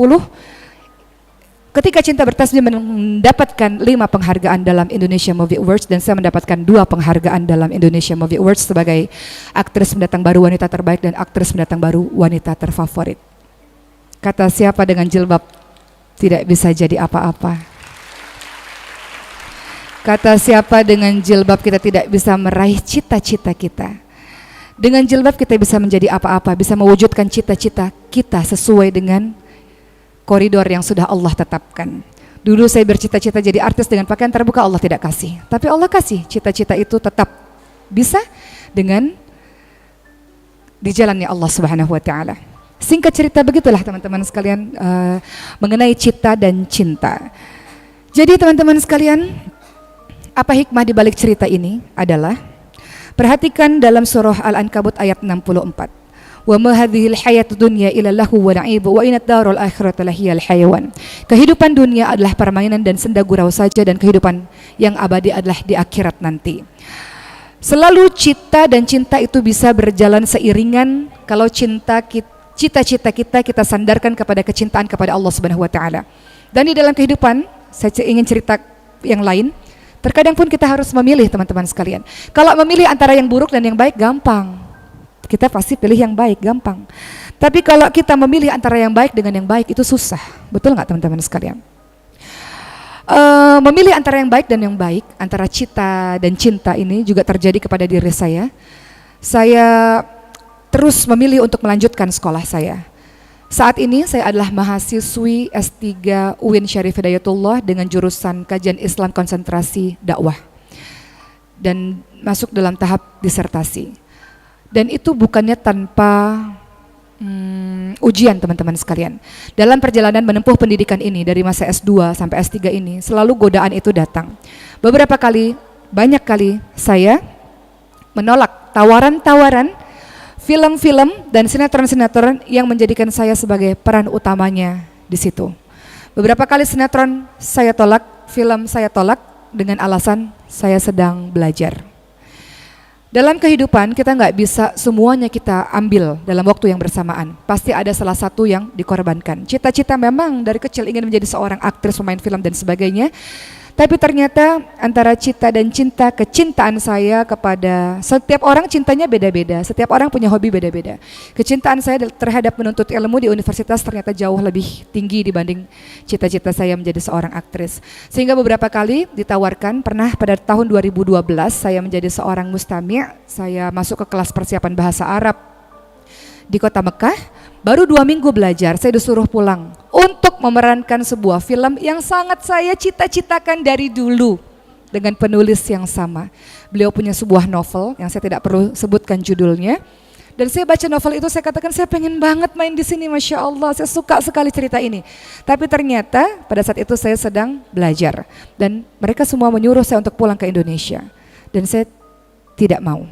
Ketika Cinta Bertasbih mendapatkan 5 penghargaan dalam Indonesia Movie Awards dan saya mendapatkan 2 penghargaan dalam Indonesia Movie Awards sebagai aktris pendatang baru wanita terbaik dan aktris pendatang baru wanita terfavorit. Kata siapa dengan jilbab tidak bisa jadi apa-apa. Kata siapa dengan jilbab kita tidak bisa meraih cita-cita kita. Dengan jilbab kita bisa menjadi apa-apa, bisa mewujudkan cita-cita kita sesuai dengan koridor yang sudah Allah tetapkan. Dulu saya bercita-cita jadi artis dengan pakaian terbuka, Allah tidak kasih. Tapi Allah kasih cita-cita itu tetap bisa dengan di jalannya Allah Subhanahu wa taala. Singkat cerita begitulah teman-teman sekalian mengenai cita dan cinta. Jadi teman-teman sekalian, apa hikmah di balik cerita ini adalah perhatikan dalam surah Al-Ankabut ayat 64. Wa ma hadhil hayatud dunya illa lahu wa na'ib wa inad darul akhirati lahiyal hayawan. Kehidupan dunia adalah permainan dan senda gurau saja dan kehidupan yang abadi adalah di akhirat nanti. Selalu cita dan cinta itu bisa berjalan seiringan kalau cita-cita kita sandarkan kepada kecintaan kepada Allah Subhanahu wa taala. Dan di dalam kehidupan, saya ingin cerita yang lain. Terkadang pun kita harus memilih teman-teman sekalian. Kalau memilih antara yang buruk dan yang baik gampang. Kita pasti pilih yang baik, gampang. Tapi kalau kita memilih antara yang baik dengan yang baik itu susah. Betul nggak teman-teman sekalian? Memilih antara yang baik dan yang baik, antara cita dan cinta ini juga terjadi kepada diri saya. Saya terus memilih untuk melanjutkan sekolah saya. Saat ini saya adalah mahasiswi S3 UIN Syarif Hidayatullah dengan jurusan Kajian Islam Konsentrasi Dakwah dan masuk dalam tahap disertasi. Dan itu bukannya tanpa ujian teman-teman sekalian. Dalam perjalanan menempuh pendidikan ini dari masa S2 sampai S3 ini selalu godaan itu datang. Beberapa kali, banyak kali saya menolak tawaran-tawaran film-film dan sinetron-sinetron yang menjadikan saya sebagai peran utamanya di situ. Beberapa kali sinetron saya tolak, film saya tolak dengan alasan saya sedang belajar. Dalam kehidupan kita nggak bisa semuanya kita ambil dalam waktu yang bersamaan. Pasti ada salah satu yang dikorbankan. Cita-cita memang dari kecil ingin menjadi seorang aktris, pemain film dan sebagainya. Tapi ternyata antara cita dan cinta, kecintaan saya kepada setiap orang cintanya beda-beda. Setiap orang punya hobi beda-beda. Kecintaan saya terhadap menuntut ilmu di universitas ternyata jauh lebih tinggi dibanding cita-cita saya menjadi seorang aktris. Sehingga beberapa kali ditawarkan, pernah pada tahun 2012 saya menjadi seorang mustami', saya masuk ke kelas persiapan bahasa Arab di kota Mekah. Baru 2 minggu belajar, saya disuruh pulang untuk memerankan sebuah film yang sangat saya cita-citakan dari dulu dengan penulis yang sama. Beliau punya sebuah novel yang saya tidak perlu sebutkan judulnya. Dan saya baca novel itu, saya katakan saya pengen banget main di sini, Masya Allah, saya suka sekali cerita ini. Tapi ternyata pada saat itu saya sedang belajar dan mereka semua menyuruh saya untuk pulang ke Indonesia. Dan saya tidak mau.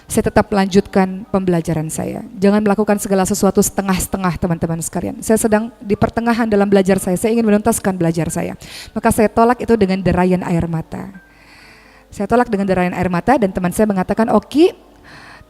Saya tetap melanjutkan pembelajaran saya. Jangan melakukan segala sesuatu setengah-setengah teman-teman sekalian. Saya sedang di pertengahan dalam belajar saya ingin menuntaskan belajar saya. Maka saya tolak itu dengan derayan air mata. Saya tolak dengan derayan air mata dan teman saya mengatakan, Oki,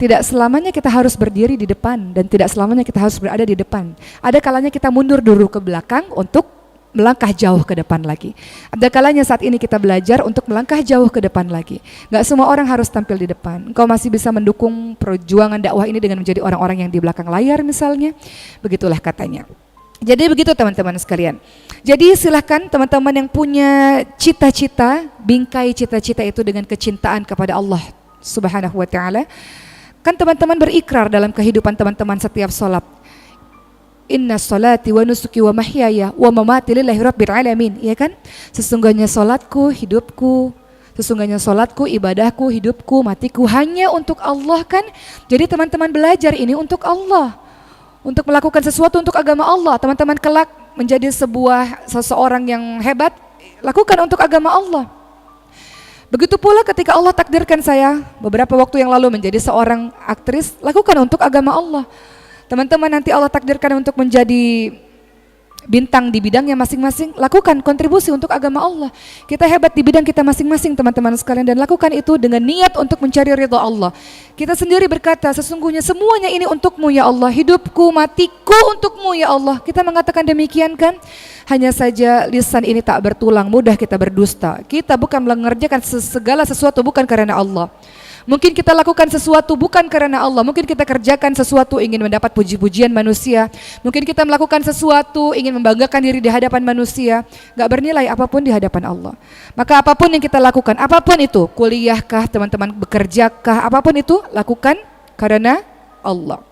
tidak selamanya kita harus berdiri di depan dan tidak selamanya kita harus berada di depan. Ada kalanya kita mundur dulu ke belakang untuk melangkah jauh ke depan lagi. Ada kalanya saat ini kita belajar untuk melangkah jauh ke depan lagi. Gak semua orang harus tampil di depan. Engkau masih bisa mendukung perjuangan dakwah ini dengan menjadi orang-orang yang di belakang layar misalnya. Begitulah katanya. Jadi begitu teman-teman sekalian. Jadi silahkan teman-teman yang punya cita-cita, bingkai cita-cita itu dengan kecintaan kepada Allah Subhanahu wa ta'ala. Kan teman-teman berikrar dalam kehidupan teman-teman setiap sholat. Inna sholati wa nusuki wa mahyaya wa mamati lillahi rabbil alamin, ya kan? Sesungguhnya solatku, hidupku, sesungguhnya solatku, ibadahku, hidupku, matiku hanya untuk Allah kan? Jadi teman-teman belajar ini untuk Allah, untuk melakukan sesuatu untuk agama Allah. Teman-teman kelak menjadi seseorang yang hebat, lakukan untuk agama Allah. Begitu pula ketika Allah takdirkan saya beberapa waktu yang lalu menjadi seorang aktris, lakukan untuk agama Allah. Teman-teman nanti Allah takdirkan untuk menjadi bintang di bidangnya masing-masing, lakukan kontribusi untuk agama Allah. Kita hebat di bidang kita masing-masing teman-teman sekalian dan lakukan itu dengan niat untuk mencari ridha Allah. Kita sendiri berkata, sesungguhnya semuanya ini untukmu ya Allah, hidupku, matiku untukmu ya Allah. Kita mengatakan demikian kan? Hanya saja lisan ini tak bertulang, mudah kita berdusta. Kita bukan mengerjakan segala sesuatu bukan karena Allah. Mungkin kita lakukan sesuatu bukan karena Allah. Mungkin kita kerjakan sesuatu ingin mendapat puji-pujian manusia. Mungkin kita melakukan sesuatu ingin membanggakan diri di hadapan manusia. Gak bernilai apapun di hadapan Allah. Maka apapun yang kita lakukan, apapun itu, kuliahkah, teman-teman bekerjakah, apapun itu, lakukan karena Allah.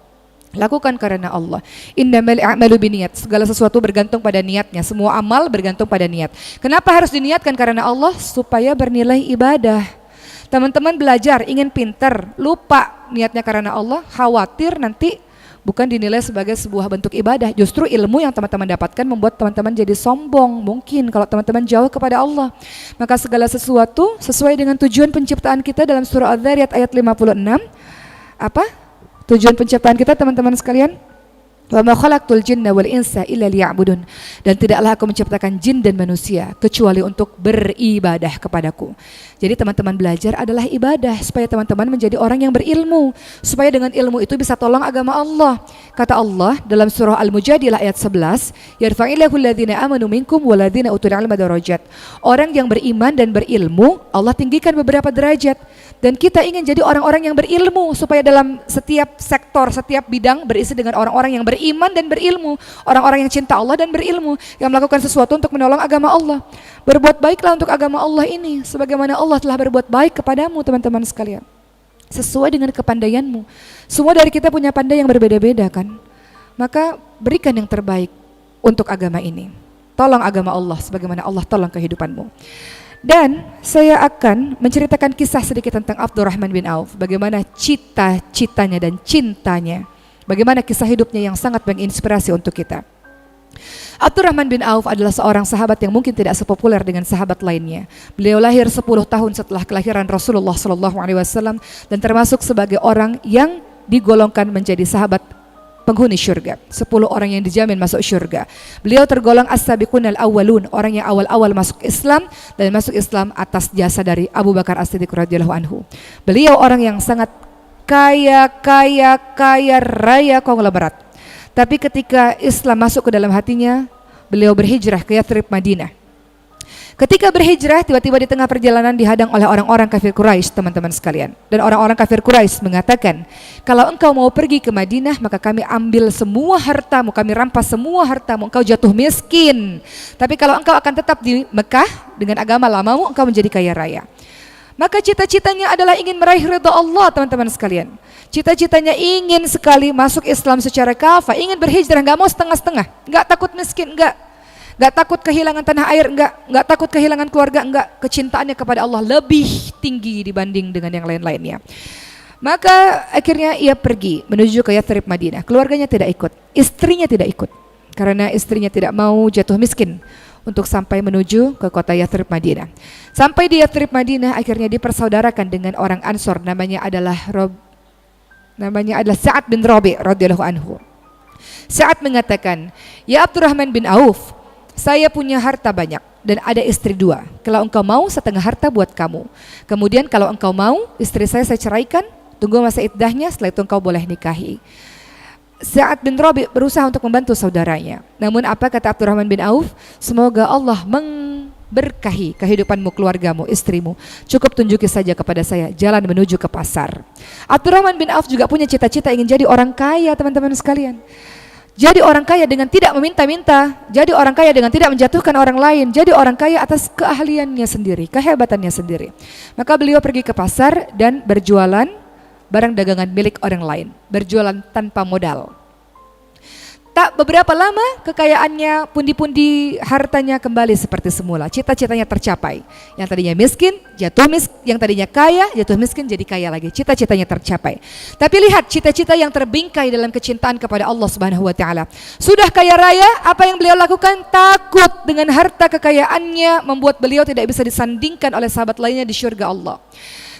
Lakukan karena Allah. Innamal a'malu binniyat. Segala sesuatu bergantung pada niatnya. Semua amal bergantung pada niat. Kenapa harus diniatkan karena Allah? Supaya bernilai ibadah. Teman-teman belajar, ingin pinter, lupa niatnya karena Allah, khawatir nanti bukan dinilai sebagai sebuah bentuk ibadah. Justru ilmu yang teman-teman dapatkan membuat teman-teman jadi sombong. Mungkin kalau teman-teman jauh kepada Allah. Maka segala sesuatu sesuai dengan tujuan penciptaan kita dalam surah Adz-Dzariyat ayat 56. Apa? Tujuan penciptaan kita teman-teman sekalian? Wa ma khalaqtul jinna wal insa illa liya'budun. Dan tidaklah aku menciptakan jin dan manusia kecuali untuk beribadah kepadaku. Jadi teman-teman belajar adalah ibadah supaya teman-teman menjadi orang yang berilmu, supaya dengan ilmu itu bisa tolong agama Allah. Kata Allah dalam surah Al-Mujadilah ayat 11, yarfa'illahu alladhina amanu minkum waladzina utul ilma darajat. Orang yang beriman dan berilmu Allah tinggikan beberapa derajat. Dan kita ingin jadi orang-orang yang berilmu supaya dalam setiap sektor, setiap bidang berisi dengan orang-orang yang beriman dan berilmu, orang-orang yang cinta Allah dan berilmu, yang melakukan sesuatu untuk menolong agama Allah. Berbuat baiklah untuk agama Allah ini sebagaimana Allah telah berbuat baik kepadamu, teman-teman sekalian. Sesuai dengan kepandaianmu. Semua dari kita punya pandai yang berbeda-beda kan. Maka berikan yang terbaik untuk agama ini. Tolong agama Allah sebagaimana Allah tolong kehidupanmu. Dan saya akan menceritakan kisah sedikit tentang Abdurrahman bin Auf. Bagaimana cita-citanya dan cintanya. Bagaimana kisah hidupnya yang sangat menginspirasi untuk kita. Abdurrahman bin Auf adalah seorang sahabat yang mungkin tidak sepopuler dengan sahabat lainnya. Beliau lahir 10 tahun setelah kelahiran Rasulullah SAW dan termasuk sebagai orang yang digolongkan menjadi sahabat penghuni syurga, 10 orang yang dijamin masuk syurga. Beliau tergolong as-sabiqunal awwalun, orang yang awal-awal masuk Islam dan masuk Islam atas jasa dari Abu Bakar As-Siddiq radhiyallahu anhu. Beliau orang yang sangat kaya raya konglomerat. Tapi ketika Islam masuk ke dalam hatinya, beliau berhijrah ke Yathrib, Madinah. Ketika berhijrah, tiba-tiba di tengah perjalanan dihadang oleh orang-orang kafir Quraisy, teman-teman sekalian. Dan orang-orang kafir Quraisy mengatakan, kalau engkau mau pergi ke Madinah, maka kami ambil semua hartamu, kami rampas semua hartamu, engkau jatuh miskin. Tapi kalau engkau akan tetap di Mekah dengan agama lamamu, engkau menjadi kaya raya. Maka cita-citanya adalah ingin meraih ridha Allah, teman-teman sekalian. Cita-citanya ingin sekali masuk Islam secara kafah, ingin berhijrah, nggak mau setengah-setengah, nggak takut miskin, nggak takut kehilangan tanah air, nggak takut kehilangan keluarga, nggak. Kecintaannya kepada Allah lebih tinggi dibanding dengan yang lain-lainnya. Maka akhirnya ia pergi menuju ke Yathrib, Madinah. Keluarganya tidak ikut, istrinya tidak ikut, karena istrinya tidak mau jatuh miskin untuk sampai menuju ke kota Yathrib, Madinah. Sampai di Yathrib, Madinah, akhirnya dipersaudarakan dengan orang Ansor, namanya adalah Sa'ad bin Rabi' radhiyallahu anhu. Sa'ad mengatakan, ya Abdurrahman bin Auf, saya punya harta banyak dan ada istri 2. Kalau engkau mau, setengah harta buat kamu. Kemudian kalau engkau mau, istri saya ceraikan, tunggu masa iddahnya, setelah itu engkau boleh nikahi. Sa'ad bin Rabi' berusaha untuk membantu saudaranya. Namun apa kata Abdurrahman bin Auf? Semoga Allah memberkahi kehidupanmu, keluargamu, istrimu. Cukup tunjuki saja kepada saya jalan menuju ke pasar. Abdurrahman bin Auf juga punya cita-cita ingin jadi orang kaya, teman-teman sekalian. Jadi orang kaya dengan tidak meminta-minta, jadi orang kaya dengan tidak menjatuhkan orang lain, jadi orang kaya atas keahliannya sendiri, kehebatannya sendiri. Maka beliau pergi ke pasar dan berjualan barang dagangan milik orang lain, berjualan tanpa modal. Tak beberapa lama kekayaannya, pundi-pundi hartanya kembali seperti semula. Cita-citanya tercapai. Yang tadinya miskin, yang tadinya kaya, jatuh miskin jadi kaya lagi. Cita-citanya tercapai. Tapi lihat cita-cita yang terbingkai dalam kecintaan kepada Allah Subhanahu wa taala. Sudah kaya raya, apa yang beliau lakukan? Takut dengan harta kekayaannya membuat beliau tidak bisa disandingkan oleh sahabat lainnya di syurga Allah.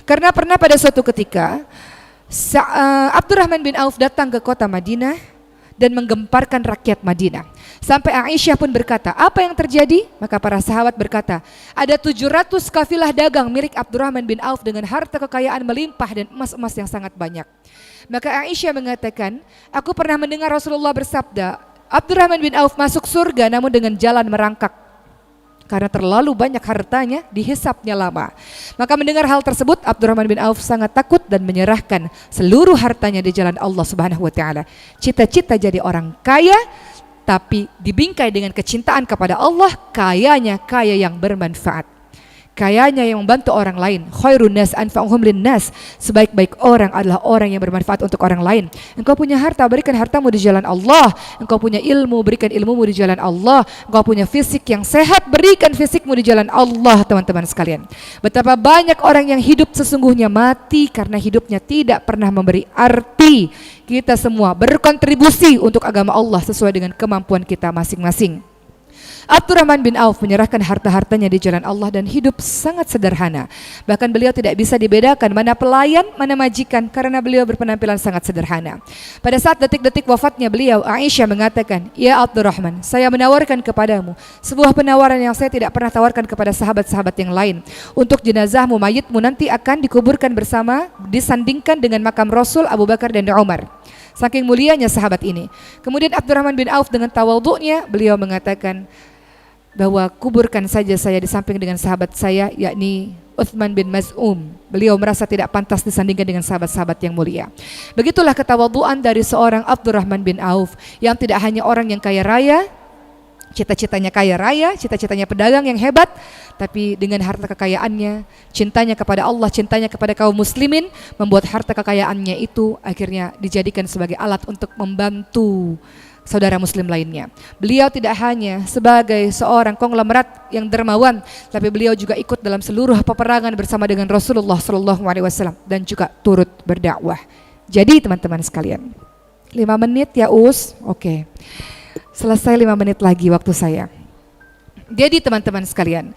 Karena pernah pada suatu ketika Abdurrahman bin Auf datang ke kota Madinah dan menggemparkan rakyat Madinah. Sampai Aisyah pun berkata, apa yang terjadi? Maka para sahabat berkata, ada 700 kafilah dagang milik Abdurrahman bin Auf dengan harta kekayaan melimpah dan emas-emas yang sangat banyak. Maka Aisyah mengatakan, aku pernah mendengar Rasulullah bersabda, Abdurrahman bin Auf masuk surga namun dengan jalan merangkak. Karena terlalu banyak hartanya, dihisapnya lama. Maka mendengar hal tersebut, Abdurrahman bin Auf sangat takut dan menyerahkan seluruh hartanya di jalan Allah Subhanahu wa taala. Cita-cita jadi orang kaya, tapi dibingkai dengan kecintaan kepada Allah, kayanya kaya yang bermanfaat. Kayanya yang membantu orang lain. Khairun nas anfa'uhum linnas. Sebaik-baik orang adalah orang yang bermanfaat untuk orang lain. Engkau punya harta, berikan hartamu di jalan Allah. Engkau punya ilmu, berikan ilmumu di jalan Allah. Engkau punya fisik yang sehat, berikan fisikmu di jalan Allah, teman-teman sekalian. Betapa banyak orang yang hidup sesungguhnya mati karena hidupnya tidak pernah memberi arti. Kita semua berkontribusi untuk agama Allah sesuai dengan kemampuan kita masing-masing. Abdurrahman bin Auf menyerahkan harta-hartanya di jalan Allah dan hidup sangat sederhana. Bahkan beliau tidak bisa dibedakan mana pelayan, mana majikan karena beliau berpenampilan sangat sederhana. Pada saat detik-detik wafatnya beliau, Aisyah mengatakan, ya Abdurrahman, saya menawarkan kepadamu sebuah penawaran yang saya tidak pernah tawarkan kepada sahabat-sahabat yang lain. Untuk jenazahmu, mayitmu nanti akan dikuburkan bersama, disandingkan dengan makam Rasul, Abu Bakar dan Umar. Saking mulianya sahabat ini. Kemudian Abdurrahman bin Auf dengan tawadhu'nya beliau mengatakan, bahwa kuburkan saja saya di samping dengan sahabat saya, yakni Uthman bin Maz'um. Beliau merasa tidak pantas disandingkan dengan sahabat-sahabat yang mulia. Begitulah ketawaduan dari seorang Abdurrahman bin Auf, yang tidak hanya orang yang kaya raya, cita-citanya kaya raya, cita-citanya pedagang yang hebat, tapi dengan harta kekayaannya, cintanya kepada Allah, cintanya kepada kaum muslimin, membuat harta kekayaannya itu akhirnya dijadikan sebagai alat untuk membantu saudara muslim lainnya. Beliau tidak hanya sebagai seorang konglomerat yang dermawan, tapi beliau juga ikut dalam seluruh peperangan bersama dengan Rasulullah SAW dan juga turut berdakwah. Jadi teman-teman sekalian, 5 menit ya Us? Oke. Selesai 5 menit lagi waktu saya. Jadi teman-teman sekalian,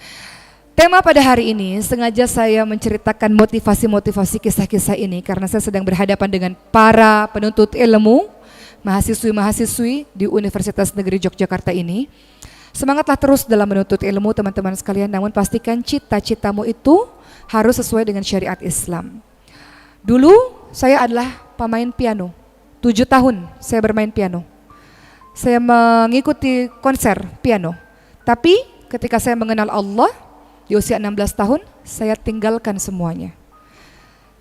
tema pada hari ini sengaja saya menceritakan motivasi-motivasi kisah-kisah ini karena saya sedang berhadapan dengan para penuntut ilmu, mahasiswi-mahasiswi di Universitas Negeri Yogyakarta ini. Semangatlah terus dalam menuntut ilmu teman-teman sekalian, namun pastikan cita-citamu itu harus sesuai dengan syariat Islam. Dulu saya adalah pemain piano, 7 tahun saya bermain piano. Saya mengikuti konser piano, tapi ketika saya mengenal Allah di usia 16 tahun, saya tinggalkan semuanya.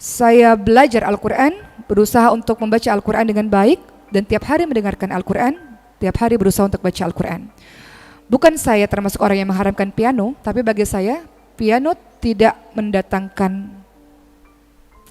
Saya belajar Al-Quran, berusaha untuk membaca Al-Quran dengan baik, dan tiap hari mendengarkan Al-Quran, tiap hari berusaha untuk baca Al-Quran. Bukan saya termasuk orang yang mengharamkan piano, tapi bagi saya, piano tidak mendatangkan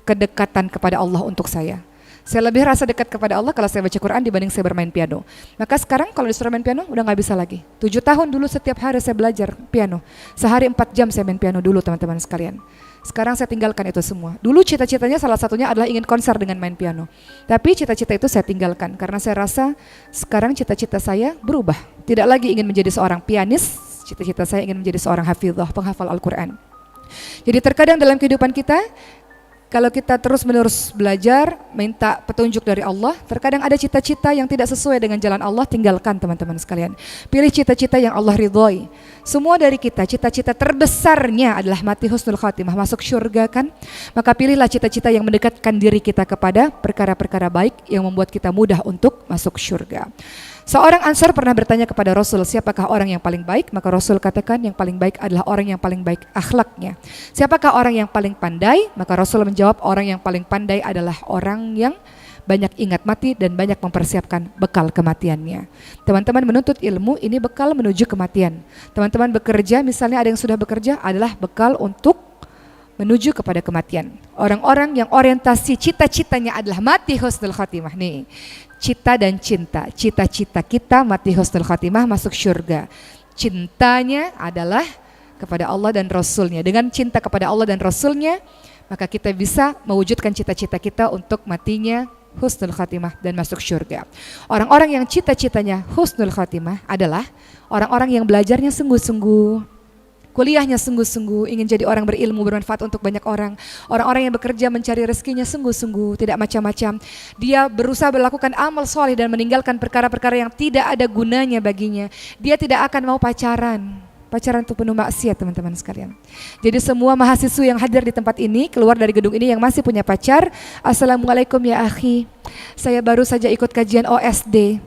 kedekatan kepada Allah untuk saya. Saya lebih rasa dekat kepada Allah kalau saya baca Quran dibanding saya bermain piano. Maka sekarang kalau disuruh main piano, udah gak bisa lagi. 7 tahun dulu setiap hari saya belajar piano. Sehari 4 jam saya main piano dulu teman-teman sekalian. Sekarang saya tinggalkan itu semua. Dulu cita-citanya salah satunya adalah ingin konser dengan main piano. Tapi cita-cita itu saya tinggalkan karena saya rasa sekarang cita-cita saya berubah. Tidak lagi ingin menjadi seorang pianis, cita-cita saya ingin menjadi seorang hafidhah, penghafal Al-Quran. Jadi terkadang dalam kehidupan kita, kalau kita terus-menerus belajar, minta petunjuk dari Allah, terkadang ada cita-cita yang tidak sesuai dengan jalan Allah, tinggalkan teman-teman sekalian. Pilih cita-cita yang Allah ridhoi. Semua dari kita, cita-cita terbesarnya adalah mati husnul khatimah, masuk syurga kan? Maka pilihlah cita-cita yang mendekatkan diri kita kepada perkara-perkara baik yang membuat kita mudah untuk masuk syurga. Seorang Ansar pernah bertanya kepada Rasul, siapakah orang yang paling baik? Maka Rasul katakan yang paling baik adalah orang yang paling baik akhlaknya. Siapakah orang yang paling pandai? Maka Rasul menjawab orang yang paling pandai adalah orang yang banyak ingat mati dan banyak mempersiapkan bekal kematiannya. Teman-teman menuntut ilmu ini bekal menuju kematian. Teman-teman bekerja, misalnya ada yang sudah bekerja, adalah bekal untuk menuju kepada kematian. Orang-orang yang orientasi cita-citanya adalah mati husnul khatimah nih. Cita dan cinta, cita-cita kita mati husnul khatimah masuk syurga. Cintanya adalah kepada Allah dan Rasulnya. Dengan cinta kepada Allah dan Rasulnya, maka kita bisa mewujudkan cita-cita kita untuk matinya husnul khatimah dan masuk syurga. Orang-orang yang cita-citanya husnul khatimah adalah orang-orang yang belajarnya sungguh-sungguh, kuliahnya sungguh-sungguh, ingin jadi orang berilmu, bermanfaat untuk banyak orang. Orang-orang yang bekerja mencari rezekinya sungguh-sungguh, tidak macam-macam. Dia berusaha melakukan amal soleh dan meninggalkan perkara-perkara yang tidak ada gunanya baginya. Dia tidak akan mau pacaran. Pacaran itu penuh maksiat teman-teman sekalian. Jadi semua mahasiswa yang hadir di tempat ini, keluar dari gedung ini yang masih punya pacar, Assalamualaikum ya akhi, saya baru saja ikut kajian OSD.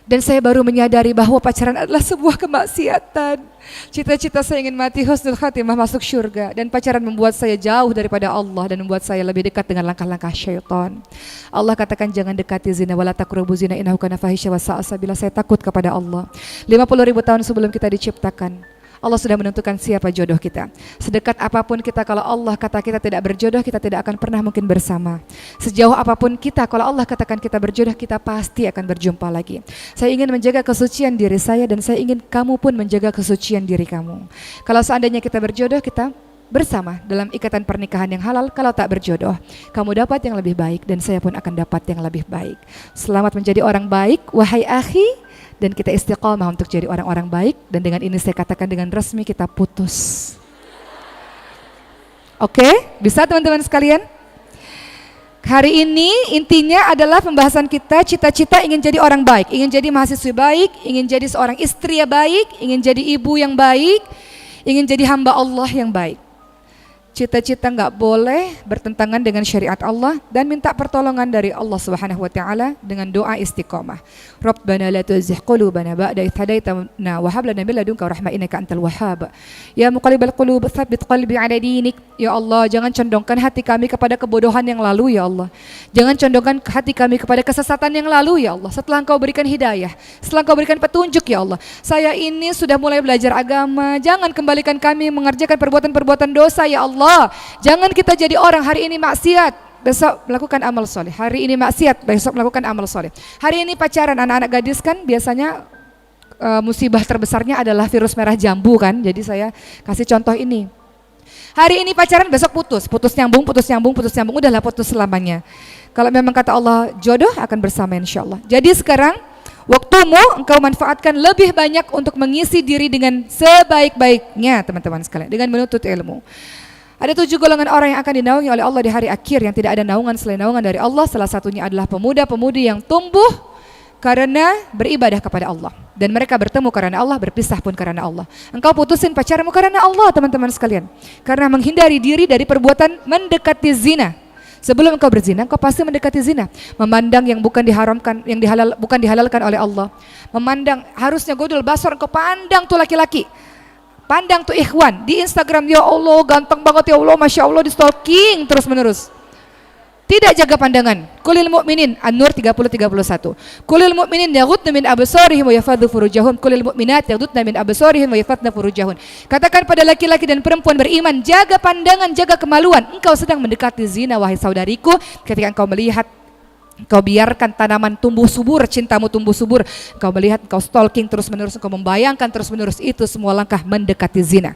Dan saya baru menyadari bahwa pacaran adalah sebuah kemaksiatan. Cita-cita saya ingin mati husnul khatimah masuk syurga. Dan pacaran membuat saya jauh daripada Allah dan membuat saya lebih dekat dengan langkah-langkah syaitan. Allah katakan jangan dekati zina wala taqrabu zina innahu kana fahisya wa sa'a sabila. Saya takut kepada Allah. 50.000 tahun sebelum kita diciptakan, Allah sudah menentukan siapa jodoh kita. Sedekat apapun kita, kalau Allah kata kita tidak berjodoh, kita tidak akan pernah mungkin bersama. Sejauh apapun kita, kalau Allah katakan kita berjodoh, kita pasti akan berjumpa lagi. Saya ingin menjaga kesucian diri saya dan saya ingin kamu pun menjaga kesucian diri kamu. Kalau seandainya kita berjodoh, kita bersama dalam ikatan pernikahan yang halal. Kalau tak berjodoh, kamu dapat yang lebih baik dan saya pun akan dapat yang lebih baik. Selamat menjadi orang baik, wahai akhi. Dan kita istiqomah untuk jadi orang-orang baik. Dan dengan ini saya katakan dengan resmi kita putus. Oke, bisa teman-teman sekalian? Hari ini intinya adalah pembahasan kita cita-cita ingin jadi orang baik, ingin jadi mahasiswa baik, ingin jadi seorang istri yang baik, ingin jadi ibu yang baik, ingin jadi hamba Allah yang baik. Cita-cita nggak boleh bertentangan dengan syariat Allah dan minta pertolongan dari Allah Subhanahu wa taala dengan doa istiqamah. Rabbana la tuzigh qulubana ba'da idh hadaitana wa hab lana min ladunka rahmah innaka antal wahhab. Ya muqallibal qulub tsabbit qalbi ala dinik. Ya Allah, jangan condongkan hati kami kepada kebodohan yang lalu ya Allah. Jangan condongkan hati kami kepada kesesatan yang lalu ya Allah. Setelah Engkau berikan hidayah, setelah Engkau berikan petunjuk ya Allah. Saya ini sudah mulai belajar agama, jangan kembalikan kami mengerjakan perbuatan-perbuatan dosa ya Allah. Jangan kita jadi orang hari ini maksiat, besok melakukan amal soleh. Hari ini maksiat, besok melakukan amal soleh. Hari ini pacaran anak-anak gadis kan biasanya musibah terbesarnya adalah virus merah jambu kan. Jadi saya kasih contoh ini. Hari ini pacaran, besok putus, putus nyambung, udahlah putus selamanya. Kalau memang kata Allah jodoh akan bersama insya Allah. Jadi sekarang waktumu engkau manfaatkan lebih banyak untuk mengisi diri dengan sebaik-baiknya teman-teman sekalian, dengan menuntut ilmu. Ada 7 golongan orang yang akan dinaungi oleh Allah di hari akhir yang tidak ada naungan selain naungan dari Allah. Salah satunya adalah pemuda-pemudi yang tumbuh karena beribadah kepada Allah. Dan mereka bertemu karena Allah, berpisah pun karena Allah. Engkau putusin pacarmu karena Allah teman-teman sekalian. Karena menghindari diri dari perbuatan mendekati zina. Sebelum engkau berzina, engkau pasti mendekati zina. Memandang yang bukan diharamkan, yang bukan dihalalkan oleh Allah. Memandang harusnya godul basor, engkau pandang tuh laki-laki. Pandang tuh ikhwan di Instagram, ya Allah ganteng banget ya Allah, Masya Allah, di stalking terus menerus. Tidak jaga pandangan. Qulil mu'minin An-Nur 30-31. Qulil mu'minin yaghuddu min absarihim wa yafadhu furujahum. Qulil mu'minat yaghuddna min absarihim wa yafadhna furujahun. Katakan pada laki-laki dan perempuan beriman, jaga pandangan, jaga kemaluan. Engkau sedang mendekati zina wahai saudariku ketika engkau melihat, engkau biarkan tanaman tumbuh subur, cintamu tumbuh subur. Engkau melihat, engkau stalking terus menerus, engkau membayangkan terus menerus, itu semua langkah mendekati zina.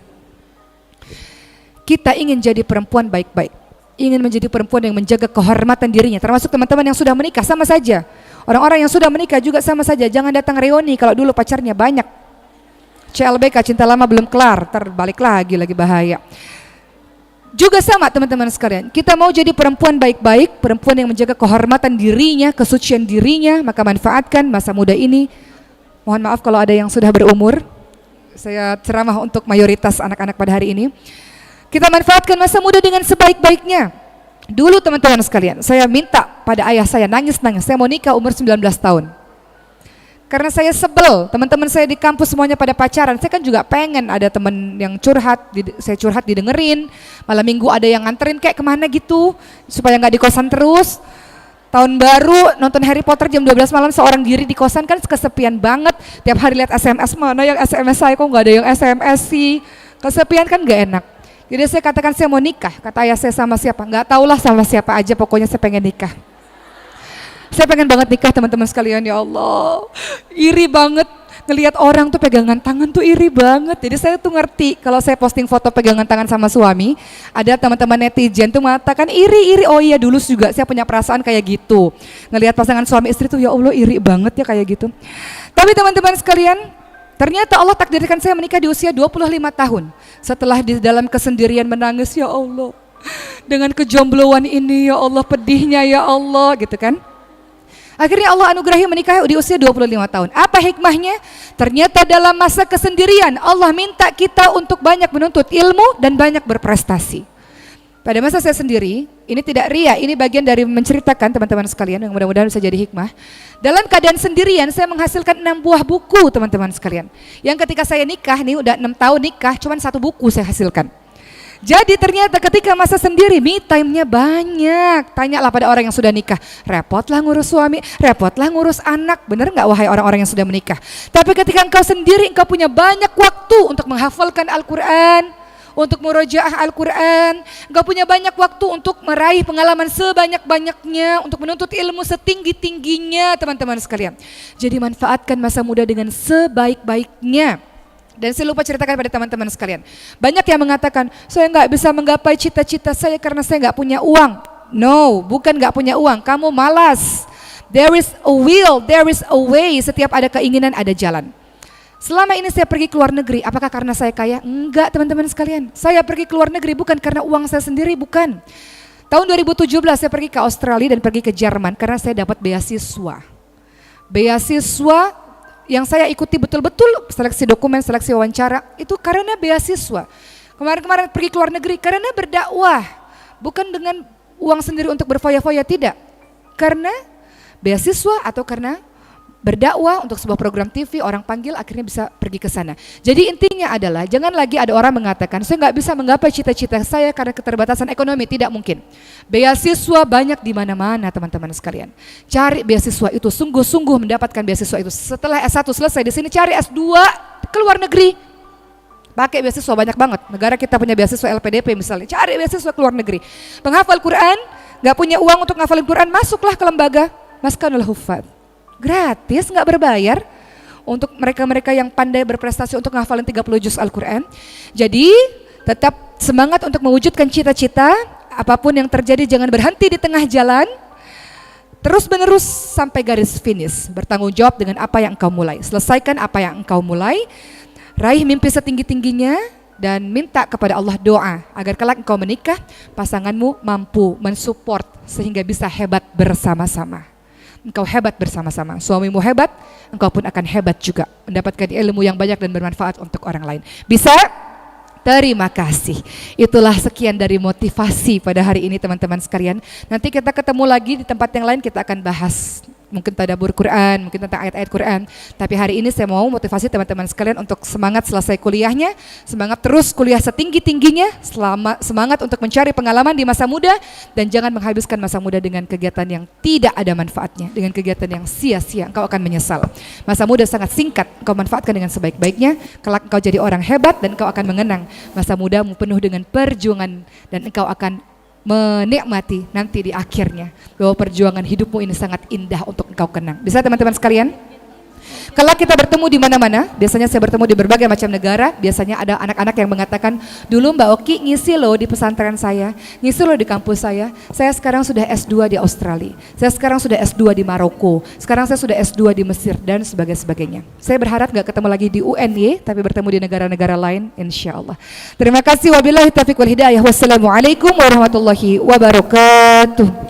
Kita ingin jadi perempuan baik-baik, ingin menjadi perempuan yang menjaga kehormatan dirinya, termasuk teman-teman yang sudah menikah sama saja. Orang-orang yang sudah menikah juga sama saja. Jangan datang reuni kalau dulu pacarnya banyak. CLBK, cinta lama belum kelar, terbalik lagi bahaya. Juga sama teman-teman sekalian, kita mau jadi perempuan baik-baik, perempuan yang menjaga kehormatan dirinya, kesucian dirinya, maka manfaatkan masa muda ini. Mohon maaf kalau ada yang sudah berumur, saya ceramah untuk mayoritas anak-anak pada hari ini. Kita manfaatkan masa muda dengan sebaik-baiknya. Dulu teman-teman sekalian, saya minta pada ayah saya, nangis-nangis, saya mau nikah umur 19 tahun. Karena saya sebel, teman-teman saya di kampus semuanya pada pacaran. Saya kan juga pengen ada teman yang curhat, saya curhat didengerin. Malam minggu ada yang nganterin kayak kemana gitu, supaya nggak di kosan terus. Tahun baru nonton Harry Potter jam 12 malam seorang diri di kosan kan kesepian banget. Tiap hari lihat SMS, mana yang SMS saya, kok nggak ada yang SMS sih. Kesepian kan nggak enak. Jadi saya katakan saya mau nikah, kata ayah saya sama siapa? Nggak tahulah sama siapa aja, pokoknya saya pengen nikah. Saya pengen banget nikah teman-teman sekalian, ya Allah. Iri banget ngelihat orang tuh pegangan tangan tuh, iri banget. Jadi saya tuh ngerti kalau saya posting foto pegangan tangan sama suami, ada teman-teman netizen tuh mengatakan iri. Oh iya, dulu juga saya punya perasaan kayak gitu. Ngelihat pasangan suami istri tuh, ya Allah iri banget ya kayak gitu. Tapi teman-teman sekalian, ternyata Allah takdirkan saya menikah di usia 25 tahun. Setelah di dalam kesendirian menangis, ya Allah. Dengan kejombloan ini, ya Allah, pedihnya ya Allah, gitu kan. Akhirnya Allah anugerahi menikah di usia 25 tahun. Apa hikmahnya? Ternyata dalam masa kesendirian Allah minta kita untuk banyak menuntut ilmu dan banyak berprestasi. Pada masa saya sendiri, ini tidak ria, ini bagian dari menceritakan teman-teman sekalian yang mudah-mudahan bisa jadi hikmah. Dalam keadaan sendirian saya menghasilkan 6 buah buku teman-teman sekalian. Yang ketika saya nikah nih, udah 6 tahun nikah, cuma 1 buku saya hasilkan. Jadi ternyata ketika masa sendiri, me time-nya banyak. Tanyalah pada orang yang sudah nikah, repotlah ngurus suami, repotlah ngurus anak. Benar nggak wahai orang-orang yang sudah menikah? Tapi ketika engkau sendiri, engkau punya banyak waktu untuk menghafalkan Al-Quran, untuk murojaah Al-Quran. Engkau punya banyak waktu untuk meraih pengalaman sebanyak-banyaknya, untuk menuntut ilmu setinggi-tingginya teman-teman sekalian. Jadi manfaatkan masa muda dengan sebaik-baiknya. Dan saya lupa ceritakan pada teman-teman sekalian. Banyak yang mengatakan, saya nggak bisa menggapai cita-cita saya karena saya nggak punya uang. No, bukan nggak punya uang, kamu malas. There is a will, there is a way. Setiap ada keinginan, ada jalan. Selama ini saya pergi ke luar negeri, apakah karena saya kaya? Enggak teman-teman sekalian. Saya pergi ke luar negeri bukan karena uang saya sendiri, bukan. Tahun 2017 saya pergi ke Australia dan pergi ke Jerman karena saya dapat beasiswa. Beasiswa yang saya ikuti betul-betul, seleksi dokumen, seleksi wawancara, itu karena beasiswa. Kemarin-kemarin pergi ke luar negeri karena berdakwah, bukan dengan uang sendiri untuk berfoya-foya, tidak. Karena beasiswa atau karena berdakwah untuk sebuah program TV, orang panggil akhirnya bisa pergi ke sana. Jadi intinya adalah jangan lagi ada orang mengatakan saya nggak bisa menggapai cita-cita saya karena keterbatasan ekonomi. Tidak mungkin. Beasiswa banyak di mana-mana teman-teman sekalian. Cari beasiswa itu, sungguh-sungguh mendapatkan beasiswa itu. Setelah S1 selesai di sini cari S2 ke luar negeri. Pakai beasiswa banyak banget. Negara kita punya beasiswa LPDP misalnya. Cari beasiswa ke luar negeri. Penghafal Quran, nggak punya uang untuk ngafalin Quran, masuklah ke lembaga Maskanul Huffaz. Gratis, nggak berbayar. Untuk mereka-mereka yang pandai berprestasi untuk ngafalin 30 juz Al-Quran. Jadi tetap semangat untuk mewujudkan cita-cita. Apapun yang terjadi jangan berhenti di tengah jalan. Terus menerus sampai garis finish. Bertanggung jawab dengan apa yang engkau mulai. Selesaikan apa yang engkau mulai. Raih mimpi setinggi-tingginya dan minta kepada Allah doa agar kelak engkau menikah, pasanganmu mampu mensupport sehingga bisa hebat bersama-sama. Engkau hebat bersama-sama, suamimu hebat, engkau pun akan hebat juga, mendapatkan ilmu yang banyak dan bermanfaat untuk orang lain. Bisa? Terima kasih. Itulah sekian dari motivasi pada hari ini teman-teman sekalian. Nanti kita ketemu lagi di tempat yang lain, kita akan bahas mungkin tadabbur Quran, mungkin tentang ayat-ayat Quran. Tapi hari ini saya mau motivasi teman-teman sekalian untuk semangat selesai kuliahnya, semangat terus kuliah setinggi-tingginya, semangat untuk mencari pengalaman di masa muda, dan jangan menghabiskan masa muda dengan kegiatan yang tidak ada manfaatnya, dengan kegiatan yang sia-sia, engkau akan menyesal. Masa muda sangat singkat, engkau manfaatkan dengan sebaik-baiknya, kelak engkau jadi orang hebat dan engkau akan mengenang masa mudamu penuh dengan perjuangan dan engkau akan menikmati nanti di akhirnya bahwa perjuangan hidupmu ini sangat indah untuk engkau kenang. Bisa teman-teman sekalian? Kalau kita bertemu di mana-mana, biasanya saya bertemu di berbagai macam negara, biasanya ada anak-anak yang mengatakan, dulu Mbak Oki ngisi loh di pesantren saya, ngisi loh di kampus saya sekarang sudah S2 di Australia, saya sekarang sudah S2 di Maroko, sekarang saya sudah S2 di Mesir, dan sebagainya. Saya berharap gak ketemu lagi di UNY, tapi bertemu di negara-negara lain, insya Allah. Terima kasih, wabillahi taufiq wal hidayah, wassalamualaikum warahmatullahi wabarakatuh.